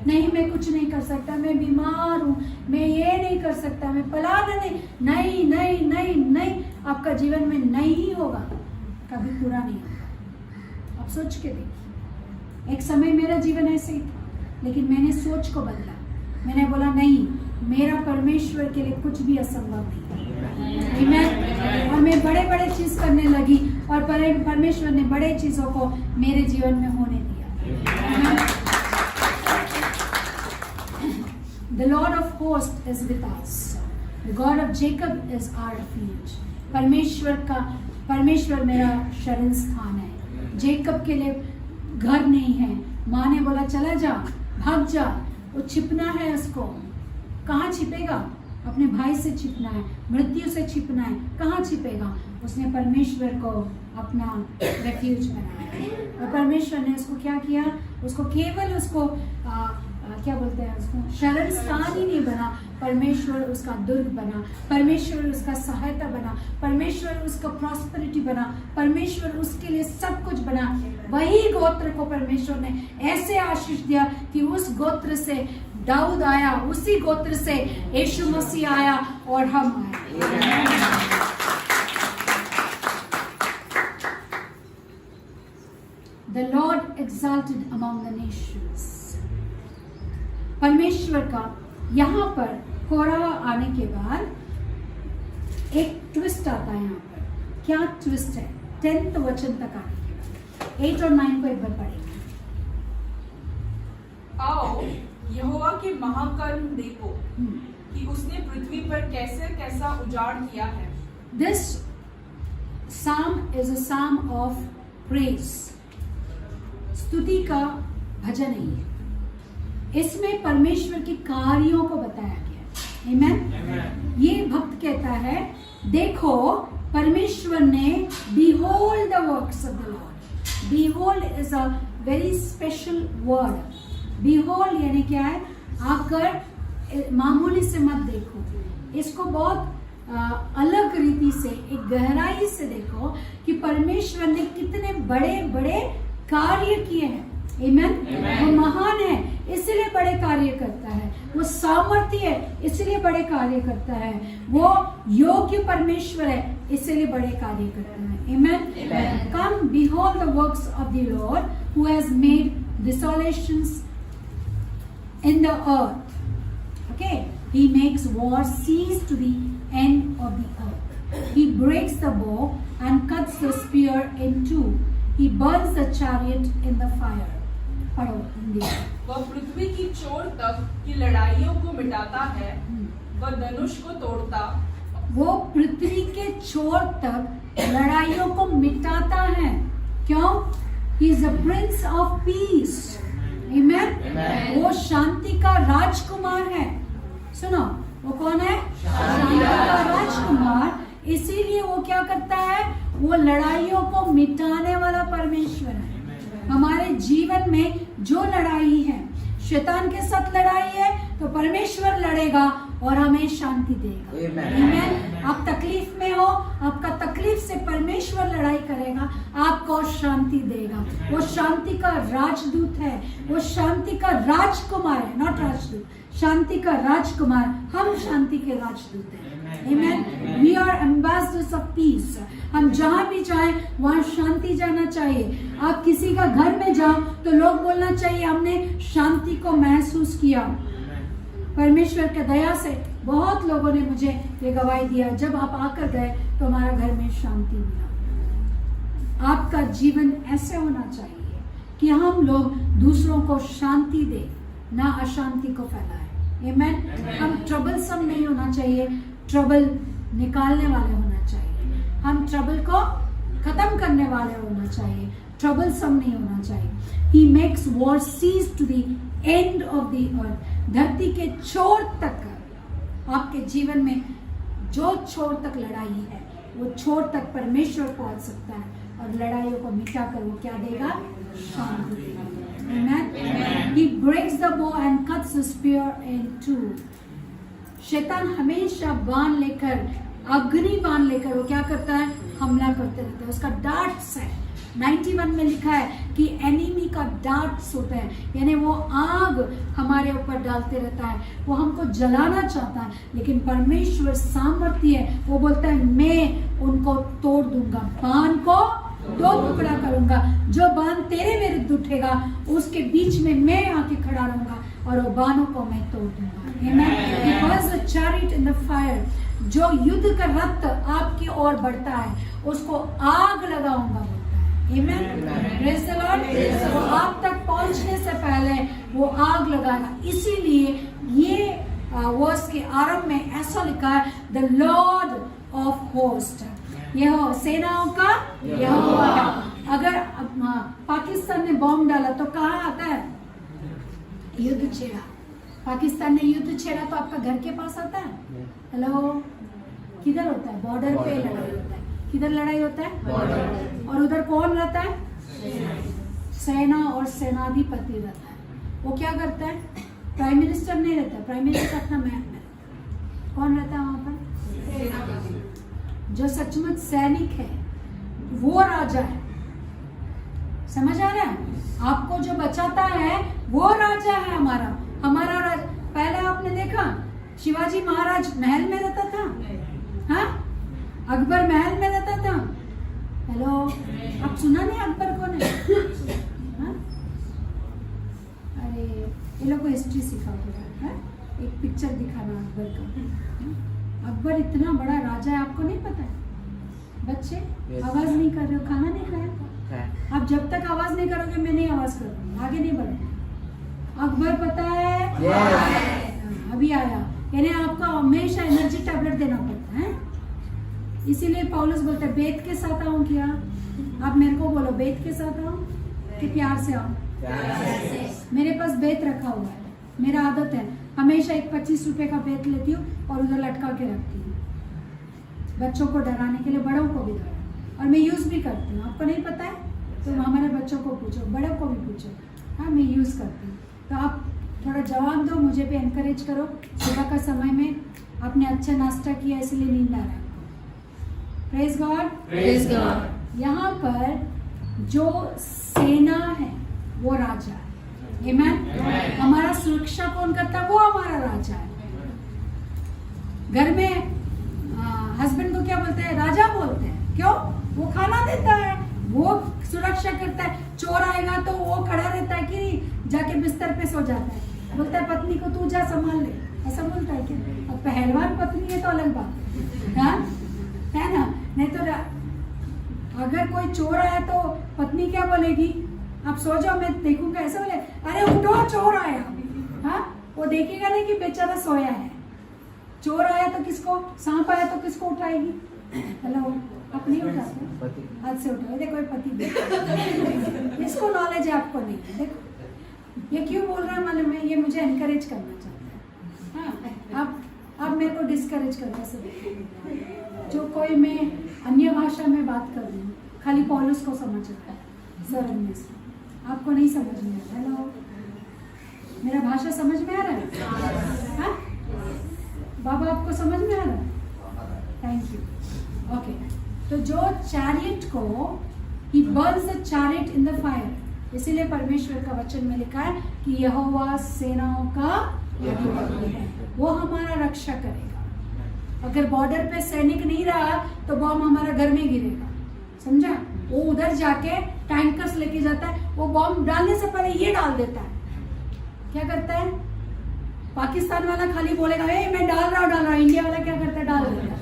नहीं मैं कुछ नहीं कर सकता, मैं बीमार हूँ, मैं ये नहीं कर सकता, मैं फलाना नहीं, नहीं नहीं नहीं नहीं, आपका जीवन में नहीं होगा, कभी पूरा नहीं होगा। आप सोच के देखिए, एक समय मेरा जीवन ऐसे ही था, लेकिन मैंने सोच को बदला। मैंने बोला नहीं, मेरा परमेश्वर के लिए कुछ भी असंभव नहीं है। आमीन। और मैं बड़े बड़े चीज करने लगी और परमेश्वर ने बड़े चीजों को मेरे जीवन में होने दिया। The Lord of hosts is with us. The God of Jacob is our refuge. परमेश्वर मेरा शरण स्थान है। जेकब के लिए घर नहीं है। माँ ने बोला चला जा, भाग जा, वो छिपना है उसको। कहाँ छिपेगा? अपने भाई से छिपना है, मृत्यु से छिपना है, कहाँ छिपेगा? उसने परमेश्वर को अपना रेफ्यूज बनाया। और परमेश्वर ने उसको क्या किया? उसको केवल उसको क्या बोलते हैं उसको शरण स्थान ही नहीं बना, परमेश्वर उसका दुर्ग बना, परमेश्वर उसका सहायता बना, परमेश्वर उसका प्रॉस्पेरिटी बना, परमेश्वर उसके लिए सब कुछ बना। वही गोत्र को परमेश्वर ने ऐसे आशीष दिया कि उस गोत्र से दाऊद आया, उसी गोत्र से यीशु मसीह आया और हम आए। The Lord exalted among the nations. परमेश्वर का यहाँ पर कोरह आने के बाद एक ट्विस्ट आता है। यहाँ पर क्या ट्विस्ट है? 10th वचन तक आने के बाद 8 और 9 को एक बार पढ़ेंगे। आओ यहोवा के महाकर्म देखो कि उसने पृथ्वी पर कैसे कैसा उजाड़ किया है। This psalm is a psalm of praise. स्तुति का भजन है ये। इसमें परमेश्वर के कार्यों को बताया गया। आमीन। ये भक्त कहता है देखो परमेश्वर ने behold the works of the Lord. Behold is a very special word. Behold यानी क्या है? आकर मामूली से मत देखो, इसको बहुत अलग रीति से, एक गहराई से देखो कि परमेश्वर ने कितने बड़े बड़े कार्य किए हैं। आमीन। वो महान है इसलिए बड़े कार्य करता है, वो सामर्थ्य है इसलिए बड़े कार्य करता है, वो योग्य परमेश्वर है इसलिए बड़े कार्य करता है। आमीन। Come behold the works of the Lord who has made desolations in the earth. Okay, he makes war cease to the end of the earth. He breaks the bow and cuts the spear in two. He burns the chariot in the fire. पढ़ो हिंदी। वह पृथ्वी की छोर तक की लड़ाइयों को मिटाता है, वह धनुष को तोड़ता। वो पृथ्वी के छोर तक लड़ाइयों को मिटाता है। क्यों? He is the Prince of Peace. Amen. वो शांति का राजकुमार है। सुनो, वो कौन है? शांति का राजकुमार। इसीलिए वो क्या करता है? वो लड़ाइयों को मिटाने वाला परमेश्वर है। हमारे जीवन में जो लड़ाई है, शैतान के साथ लड़ाई है तो परमेश्वर लड़ेगा और हमें शांति देगा। आमीन। आप तकलीफ में हो, आपका तकलीफ से परमेश्वर लड़ाई करेगा, आपको शांति देगा। वो शांति का राजदूत है, वो शांति का राजकुमार है, नॉट राजदूत, शांति का राजकुमार। हम शांति के राजदूत हैं। Amen. We are ambassadors of peace. हम जहाँ भी जाएं वहाँ शांति जाना चाहिए। आप किसी का घर में जाओ तो लोग बोलना चाहिए हमने शांति को महसूस किया। परमेश्वर के दया से बहुत लोगों ने मुझे ये गवाही दिया, जब आप आकर गए तो हमारा घर में शांति मिला। आपका जीवन ऐसे होना चाहिए कि हम लोग दूसरों को शांति दें, ना अशांति को फैलाएं। आमीन। हम ट्रबलसम नहीं होना चाहिए, ट्रबल निकालने वाले होना चाहिए। हम ट्रबल को खत्म करने वाले होना चाहिए, ट्रबलसम नहीं होना चाहिए। He makes war cease to the end of the earth. धरती के छोर तक, आपके जीवन में जो छोर तक लड़ाई है वो छोर तक परमेश्वर पहुंच सकता है और लड़ाइयों को मिटाकर वो क्या देगा? शांति देगा। Amen. He breaks the bow and cuts the spear in two. शैतान हमेशा बाण लेकर, अग्नि बाण लेकर वो क्या करता है? हमला करते रहता है। उसका डार्ट्स है। 91 में लिखा है कि एनिमी का डार्ट्स होता है, यानी वो आग हमारे ऊपर डालते रहता है, वो हमको जलाना चाहता है, लेकिन परमेश्वर सामर्थ्य है। वो बोलता है मैं उनको तोड़ दूंगा, बाण को दो टुकड़ा करूंगा, जो बाण तेरे विरुद्ध उठेगा उसके बीच में मैं आके खड़ा रहूंगा और वो बाणों को मैं तोड़ दूंगा। Amen. He was a chariot in the fire. जो युद्ध का रथ आपकी ओर बढ़ता है उसको आग लगाऊंगा बोलता है। Amen. Praise the Lord. वो आप तक पहुंचने से पहले वो आग लगाएगा। इसीलिए ये वर्स के आरंभ में ऐसा लिखा है, द लॉर्ड ऑफ होस्ट, यह सेनाओं का यहोवा है। अगर पाकिस्तान ने बॉम्ब डाला तो कहाँ आता है? युद्ध छेड़ा। पाकिस्तान ने युद्ध छेड़ा तो आपका घर के पास आता है? हेलो, किधर होता है? बॉर्डर पे लड़ाई होता है। किधर लड़ाई होता है? और उधर कौन रहता है? सेना और सेनाधिपति रहता है। वो क्या करता है? प्राइम मिनिस्टर नहीं रहता। प्राइम मिनिस्टर अपना मैन है। कौन रहता है वहां पर? जो सचमुच सैनिक है वो राजा है। समझ आ रहा है? आपको जो बचाता है वो राजा है। हमारा राजा। पहले आपने देखा शिवाजी महाराज महल में रहता था, हाँ? अकबर महल में रहता था। हेलो, आप सुना नहीं अकबर कौन है? हाँ? अरे ये लोग को हिस्ट्री सिखाओगे, हाँ? एक पिक्चर दिखाना अकबर का। अकबर इतना बड़ा राजा है, आपको नहीं पता है? बच्चे आवाज नहीं कर रहे हो, खाना नहीं खाया? आप जब तक आवाज नहीं करोगे मैं नहीं आवाज करूंगी, आगे नहीं बढ़ूंगी। अकबर पता है? अभी आया, यानी आपको हमेशा एनर्जी टैबलेट देना पड़ता है। इसीलिए पौलुस बोलते हैं बेत के साथ आऊं क्या? आप मेरे को बोलो, बेत के साथ आऊं कि प्यार से आऊं? मेरे पास बेत रखा हुआ है। मेरा आदत है हमेशा एक 25 रुपए का बेत लेती हूँ और उधर लटका के रखती हूँ, बच्चों को डराने के लिए, बड़ों को भी डराने, और मैं यूज भी करती हूँ। आपको नहीं पता है तो हमारे बच्चों को पूछो, बड़ों को भी पूछो। हाँ, मैं यूज करती हूँ। तो आप थोड़ा जवाब दो, मुझे भी एनकरेज करो। सुबह का समय में आपने अच्छा नाश्ता किया इसलिए नींद आ रहा है आपको। Praise God, praise God. यहाँ पर जो सेना है वो राजा है। आमेन। हमारा सुरक्षा कौन करता है? वो हमारा राजा है। घर में हस्बैंड को क्या बोलते हैं? राजा बोलते हैं। क्यों? वो खाना देता है, वो सुरक्षा करता है। चोर आएगा तो वो खड़ा रहता है कि जाके बिस्तर पे सो जाता है, बोलता है पत्नी को तू जा संभाल ले, ऐसा बोलता है क्या? अब पहलवान पत्नी है तो अलग बात है, हाँ? है ना? नहीं तो अगर कोई चोर आया तो पत्नी क्या बोलेगी? आप सो जाओ, मैं देखूंगा, ऐसा बोले? अरे उठो, चोर आया। हाँ, वो देखेगा नहीं कि बेचारा सोया है। चोर आया तो किसको, सांप आया तो किसको उठाएगी? हेलो, आप नहीं उठाते? हाथ से उठाओ। देखो ये पति, इसको नॉलेज है, आपको नहीं। देखो ये क्यों बोल रहा है मालूम है? ये मुझे एनकरेज करना चाहता है। हाँ, आप मेरे को डिस्करेज करना से जो कोई मैं अन्य भाषा में बात कर रही हूँ, खाली पौलुस को समझ रहा है, सर में से आपको नहीं समझ में आ रहा। हेलो, मेरा भाषा समझ में आ रहा है? हाँ बाबा, आपको समझ में आ रहा है? Thank you. ओके, तो जो चैरियट को he burns the chariot in the fire, इसीलिए परमेश्वर का वचन में लिखा है कि यहोवा सेनाओं का अधिपति है, वो हमारा रक्षा करेगा। अगर बॉर्डर पे सैनिक नहीं रहा तो बॉम्ब हमारा घर में गिरेगा, समझा? वो उधर जाके टैंकर्स लेके जाता है, वो बॉम्ब डालने से पहले ये डाल देता है। क्या करता है? पाकिस्तान वाला खाली बोलेगा ए मैं डाल रहा हूँ, इंडिया वाला क्या करता है? डाल देता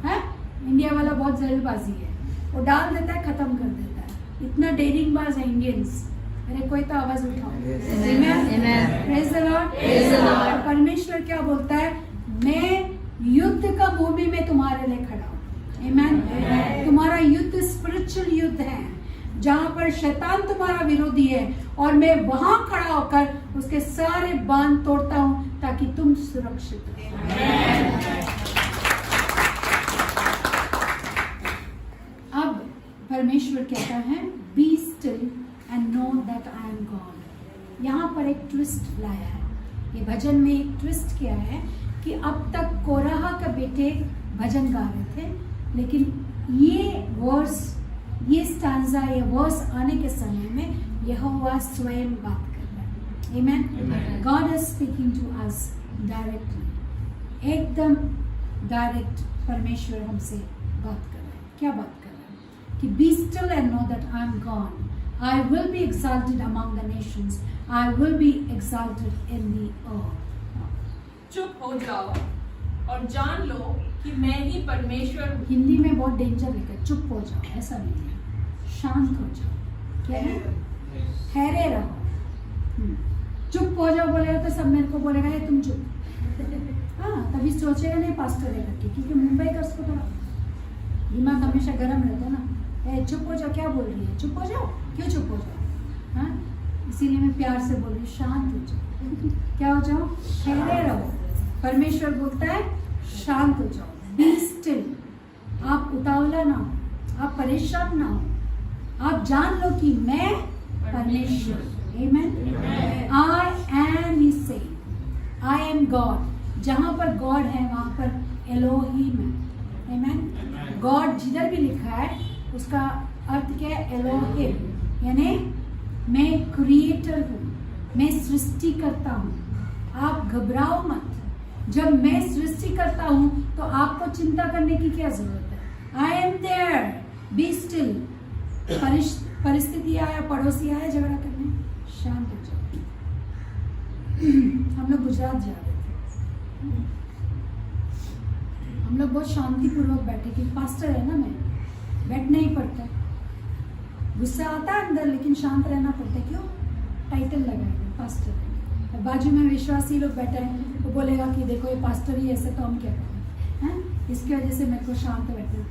है। इंडिया वाला बहुत जल्दबाजी है, वो डाल देता है, खत्म कर देता है। इतना डेयरिंग बाज है इंडियंस। अरे कोई तो आवाज उठाओ। Praise the Lord. परमेश्वर क्या बोलता है? मैं युद्ध का भूमि में तुम्हारे लिए खड़ा हूँ। आमेन। तुम्हारा युद्ध स्पिरिचुअल युद्ध है, जहां पर शैतान तुम्हारा विरोधी है, और मैं वहां खड़ा होकर उसके सारे बांध तोड़ता हूं ताकि तुम सुरक्षित रहो। अब परमेश्वर कहता है be still and know that I am God. यहाँ पर एक ट्विस्ट लाया है। ये भजन में एक ट्विस्ट क्या है कि अब तक कोराहा का बेटे भजन गा रहे थे, लेकिन ये वर्स, ये स्टांजा, ये वर्स आने के समय में यहोवा स्वयं बात कर रहा है। Amen. God is speaking to us directly, एकदम डायरेक्ट परमेश्वर हमसे बात कर रहा है। क्या बात कर रहा है कि be still and know that I am God, I will be exalted among the nations. I will be exalted in the earth. चुप हो जाओ और जान लो कि मैं ही परमेश्वर हूँ। हिंदी में बहुत डेंजर है, चुप हो जाओ, ऐसा नहीं है, शांत हो जाओ। क्या है? ठहरे रहो। चुप हो जाओ बोलेगा तो सब मेरे को बोलेगा ये तुम चुप। हाँ, तभी सोचेगा नहीं पास्टर है करके, क्योंकि मुंबई का उसको थोड़ा दिमाग हमेशा गर्म रहता है ना। चुप हो जाओ, क्या बोल रही है? चुप हो जाओ, क्यों चुप हो जाओ? हाँ, इसीलिए मैं प्यार से बोल रही, शांत हो जाओ। क्या हो जाओ? ठहरे रहो। परमेश्वर बोलता है शांत हो जाओ, बी स्टिल। आप उतावला ना हो, आप परेशान ना हो, आप जान लो कि मैं परमेश्वर। आमेन। आई एम, ही से, आई एम गॉड। जहाँ पर गॉड है वहाँ पर एलोहीम है। आमेन। गॉड जिधर भी लिखा है उसका अर्थ क्या है? एलोहिम, यानी मैं क्रिएटर हूँ, मैं सृष्टि करता हूँ। आप घबराओ मत, जब मैं सृष्टि करता हूँ तो आपको चिंता करने की क्या जरूरत है? I am there, be still. परिस्थिति आया, पड़ोसी आया झगड़ा करने, शांत हो जाओ। हम लोग गुजरात जा रहे थे, हम लोग बहुत शांतिपूर्वक बैठे, कि पास्टर है ना, मैं बैठना ही पड़ता है। गुस्सा आता है अंदर, लेकिन शांत रहना पड़ता है। क्यों? टाइटल लगाएंगे पास्टर है। बाजू में विश्वासी लोग बैठे हैं, वो बोलेगा कि देखो ये पास्टर ही ऐसे, तो हम क्या करें? हैं? इसकी वजह से मेरे को शांत बैठना।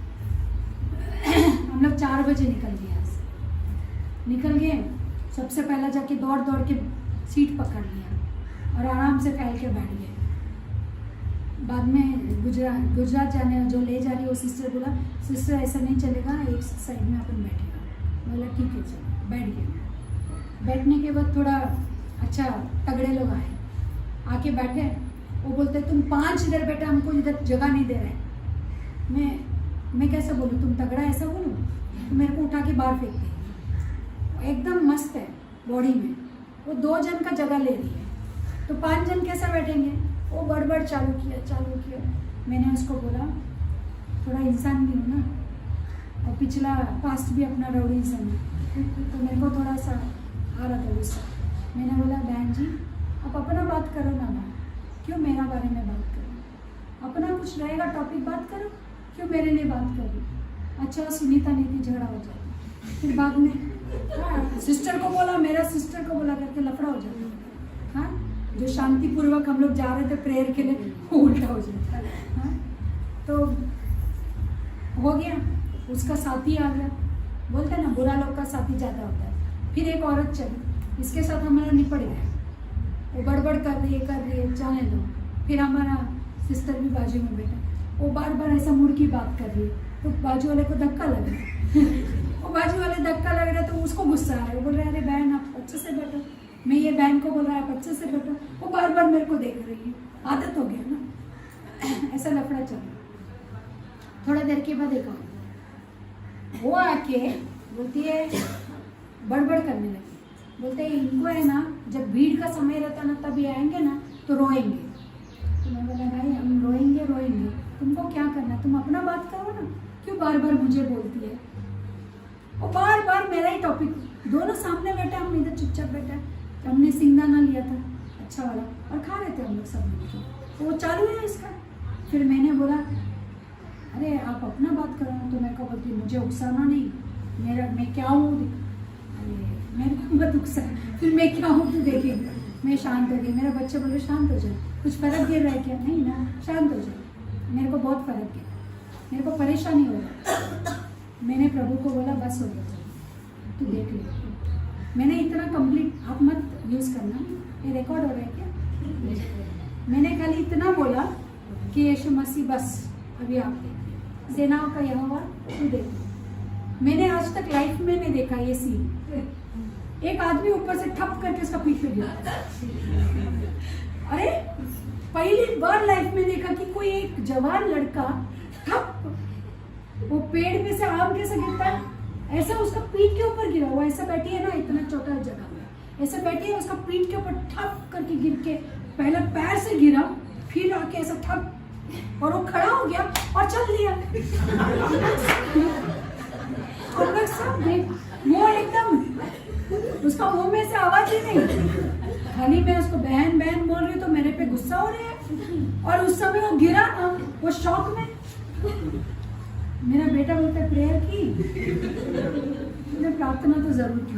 हम लोग 4 बजे निकल गए यहाँ से। निकल गए, सबसे पहला जाके दौड़ दौड़ के सीट पकड़ लिया और आराम से फैल के बैठ गए। बाद में गुजरात जाने जो ले जा रही है वो सिस्टर बोला, सिस्टर ऐसा नहीं चलेगा, एक साइड में अपन बैठेगा। बोला ठीक है, चलो। बैठ गए। बैठने के बाद थोड़ा अच्छा तगड़े लोग आए, आके बैठे। वो बोलते तुम 5 इधर बैठे, हमको इधर जगह नहीं दे रहे। मैं कैसे बोलूँ? तुम तगड़ा ऐसा बोलूँ? तो मेरे को उठा के बाहर फेंक दी। एकदम मस्त है बॉडी में, वो 2 जन का जगह ले रही है, तो 5 जन कैसा बैठेंगे? वो बड़बड़ चालू किया। मैंने उसको बोला थोड़ा इंसान भी हो ना, और पिछला पास्ट भी अपना रौड़ी इंसान है, तो मेरे को थोड़ा सा आ रहा था गुस्सा। मैंने बोला बहन जी आप अपना बात करो ना, क्यों मेरा बारे में बात करो? अपना कुछ रहेगा टॉपिक बात करो, क्यों मेरे लिए बात करो? अच्छा सुनीता नीति झगड़ा हो जाता, फिर बाद में सिस्टर को बोला, मेरा सिस्टर को बोला करके लफड़ा हो जाता। हाँ, जो शांतिपूर्वक हम लोग जा रहे थे प्रेयर के लिए, वो उल्टा हो जाता है। हाँ, तो हो गया, उसका साथी आ गया। बोलते हैं ना बुरा लोग का साथी ज़्यादा होता है। फिर एक औरत चली, इसके साथ हमारा निपट गया। वो बड़बड़ कर रही है, जाने दो। फिर हमारा सिस्टर भी बाजू में बैठा, वो बार बार ऐसा मुड़ की बात कर रही है, तो बाजू वाले को धक्का लग रहा है। वो बाजू वाले धक्का लग रहा है, तो उसको गुस्सा आ रहा है। वो बोल रहे अरे बहन आप अच्छे से बैठो। मैं ये बहन को बोल रहा है आप अच्छे से बैठो। वो बार बार मेरे को देख रही है, आदत हो गया ना। ऐसा लफड़ा चल रहा। थोड़ा देर के बाद देखा वो आके बोलती है, बड़बड़ करने लगी। बोलते हैं इनको है ना, जब भीड़ का समय रहता ना तभी आएंगे ना तो रोएंगे। तो मैं बोला भाई हम रोएंगे, तुमको क्या करना, तुम अपना बात करो ना, क्यों बार बार मुझे बोलती है? और बार बार मेरा ही टॉपिक, दोनों सामने बैठे, हम इधर चुपचाप बैठे। हमने सिंगदाना लिया था अच्छा वाला और खा रहे थे हम लोग सब मिलकर, तो वो चालू है इसका। फिर मैंने बोला अरे आप अपना बात करो, तो मैं को बोलती मुझे उकसाना नहीं, मैं क्या हूँ, अरे मेरे को मत उकसा, फिर मैं क्या हूँ तू देखेंगे। मैं शांत हो गई। मेरे बच्चे बोले शांत हो जाए, कुछ फर्क गिर रहा है क्या? नहीं ना, शांत हो जाए। मेरे को बहुत फर्क गिरा, मेरे को परेशानी हो रहा। मैंने प्रभु को बोला बस हो गया, तू देख ले। मैंने इतना कंप्लीट, आप मत यूज़ करना, ये रिकॉर्ड हो रहा है क्या? मैंने खाली इतना बोला कि यीशु मसीह बस अभी आप देखिए, सेनाओं का यहोवा तू देख। मैंने आज तक लाइफ में नहीं देखा ये सीन। एक आदमी ऊपर से ठप करके उसका पीठ पे गिरा। अरे पहली बार लाइफ में देखा कि कोई एक जवान लड़का ठप, वो पेड़ में से आम कैसे गिरता है ऐसा उसका पीठ के ऊपर गिरा। वो ऐसा बैठी है ना, इतना छोटा जगह में ऐसा बैठी है, उसका पीठ के ऊपर ठप करके गिर के पहले पैर से गिरा, फिर आके ऐसा ठप, और वो खड़ा हो गया और चल दिया। और लोग सब देख, वो एकदम उसका मुंह में से आवाज ही नहीं, खाली मैं उसको बहन बहन बोल रही हूँ तो मेरे पे गुस्सा हो रहा है। और उस समय वो गिरा ना, वो शौक में, मेरा बेटा बोलता है प्रेयर की, मैंने प्रार्थना तो जरूर की।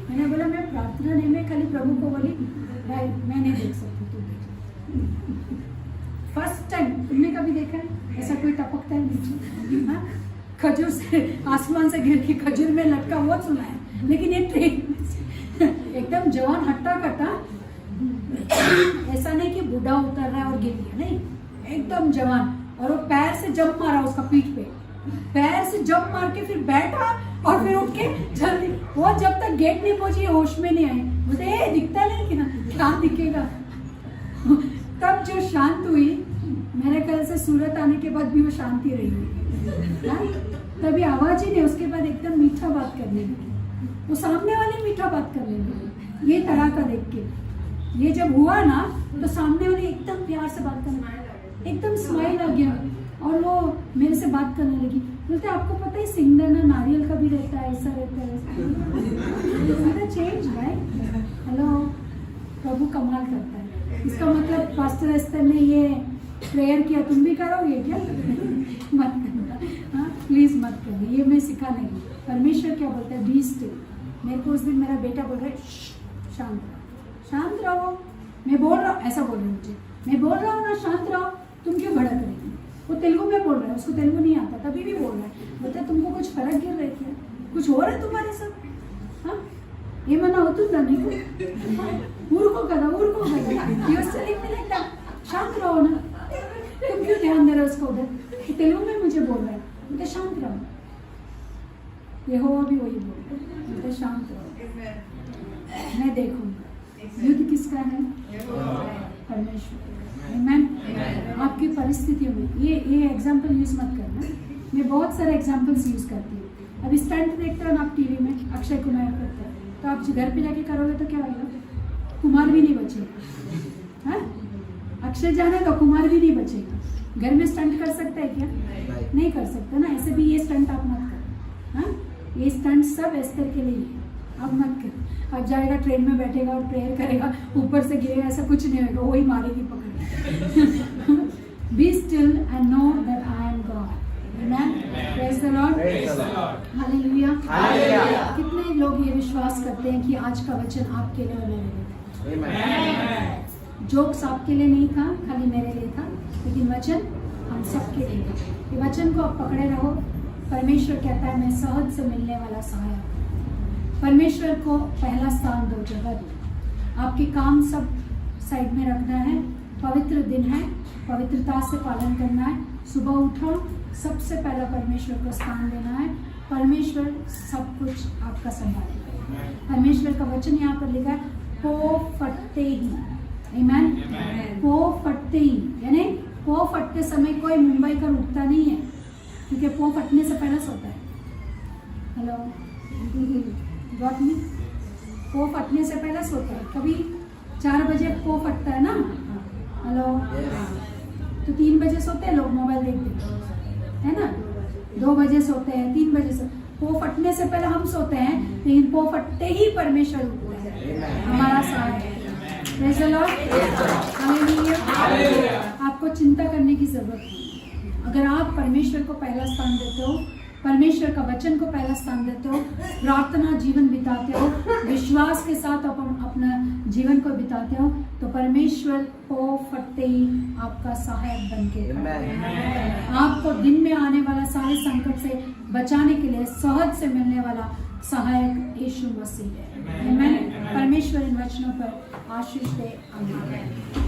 मैंने बोला मैं प्रार्थना नहीं, मैं खाली प्रभु को बोली भाई मैं नहीं देख सकती, तू देख। फर्स्ट टाइम तुमने कभी देखा है ऐसा कोई टपकता है नीचे? हाँ, खजूर से आसमान से गिर के खजूर में लटका हुआ सुना है, लेकिन ये ट्रेन एकदम जवान हट्टा कट्टा, ऐसा नहीं कि बूढ़ा उतर रहा है और गिर गया, नहीं, एकदम जवान। और वो पैर से जंप मारा उसका पीठ पे, पैर से जंप मार के फिर बैठा और फिर उठ के जल्दी, वो जब तक गेट नहीं पहुंची होश में नहीं आए। मुझे दिखता नहीं क्या दिखेगा। तब जो शांत हुई, मेरे ख्याल से सूरत आने के बाद भी वो शांति रही है, तभी आवाज ही नहीं, उसके बाद एकदम मीठा बात करने लगी, वो सामने वाले मीठा बात करने लगी। ये तरह का देख के ये जब हुआ ना, तो सामने वाले एकदम प्यार से बात करने, एकदम स्माइल आ गया और वो मेरे से बात करने लगी। बोलते आपको पता है सिंगदाना नारियल का भी रहता है, ऐसा रहता है, चेंज राइट। हेलो, प्रभु कमाल करता है। इसका मतलब पास्टर एस्तर ने ये प्रेयर किया, तुम भी करोगे क्या? मत करना, हाँ प्लीज मत करना, ये मैं सिखा नहीं। परमेश्वर क्या बोलता है, बी स्टिल। मेरे को उस दिन मेरा बेटा बोल रहा है शांत रहो, शांत रहो, मैं बोल रहा हूँ, ऐसा बोल रहे मुझे, मैं बोल रहा हूँ ना शांत रहो, तुम क्यों भड़क रही हो? वो तेलुगु में बोल रहा है, उसको तेलुगु नहीं आता, तभी भी बोल रहा है। बोलता है तुमको कुछ फर्क गिर रही क्या, कुछ हो रहा है तुम्हारे साथ? हाँ ఏమన్నా అవుతుందా నీకు? ఊరుకో కదా, ఊరుకో కదా, शांत रहो ना, तुम क्यों ध्यान दे रहे हो उसको उधर? तेलुगु में मुझे बोल रहा है, बोलते शांत रहो। यहोवा भी वही बोल रहा है, बोलते शांत रहो, मैं देखूंगा। युद्ध किसका है? परमेश्वर। आमीन। आपकी परिस्थितियों में ये एग्जाम्पल यूज मत करना, मैं बहुत सारे एग्जाम्पल्स यूज करती हूँ। अभी स्टंट देखते हो ना आप टीवी में, अक्षय कुमार करते हैं, तो आप घर पे जाके करोगे तो क्या होगा? कुमार भी नहीं बचेगा। हाँ, अक्षय जाना तो कुमार भी नहीं बचेगा। घर में स्टंट कर सकता है क्या? नहीं कर सकता ना। ऐसे भी ये स्टंट आप मत करो। हाँ, ये स्टंट सब एस्तर के लिए है, आप मत करो। अब जाएगा ट्रेन में बैठेगा और प्रेयर करेगा, ऊपर से गिरेगा, ऐसा कुछ नहीं होगा, वही मारेगी पकड़। Be still and know that I am God. Amen. Praise the Lord. Hallelujah. कितने लोग ये विश्वास करते हैं कि आज का वचन आपके लिए और मेरे लिए था? जोक्स आपके लिए नहीं था, खाली मेरे लिए था, लेकिन वचन हम सबके लिए था। ये वचन को आप पकड़े रहो। परमेश्वर कहता है मैं सहज से मिलने वाला सहायक। परमेश्वर को पहला स्थान दो, जगह दो। आपके काम सब साइड में रखना है। पवित्र दिन है, पवित्रता से पालन करना है। सुबह उठो, सबसे पहला परमेश्वर को स्थान देना है। परमेश्वर सब कुछ आपका संभालेगा। परमेश्वर का वचन यहाँ पर लिखा है, पो फटते ही, आमीन, पो फटते ही, यानी पो फटते समय कोई मुंबई का उठता नहीं है, क्योंकि पो फटने से पहले सोता है। Hello, got me? पो फटने से पहले सोता है। कभी 4 बजे पो फटता है ना, हेलो, तो 3 बजे सोते हैं लोग, मोबाइल देखते है ना, 2 बजे सोते हैं, 3 बजे से। पो फटने से पहले हम सोते हैं, लेकिन पो फटते ही परमेश्वर उठता है, हमारा सहायक। Praise the Lord. हालेलुया। आपको चिंता करने की जरूरत नहीं। अगर आप परमेश्वर को पहला स्थान देते हो, परमेश्वर का वचन को पहला स्थान देते हो, प्रार्थना जीवन बिताते हो, विश्वास के साथ अपना जीवन को बिताते हो, तो परमेश्वर को फटते ही आपका सहायक बन के आपको दिन में आने वाला सारे संकट से बचाने के लिए सहज से मिलने वाला सहायक यीशु मसीह है। आमीन। परमेश्वर इन वचनों पर आशीष दे। आमीन।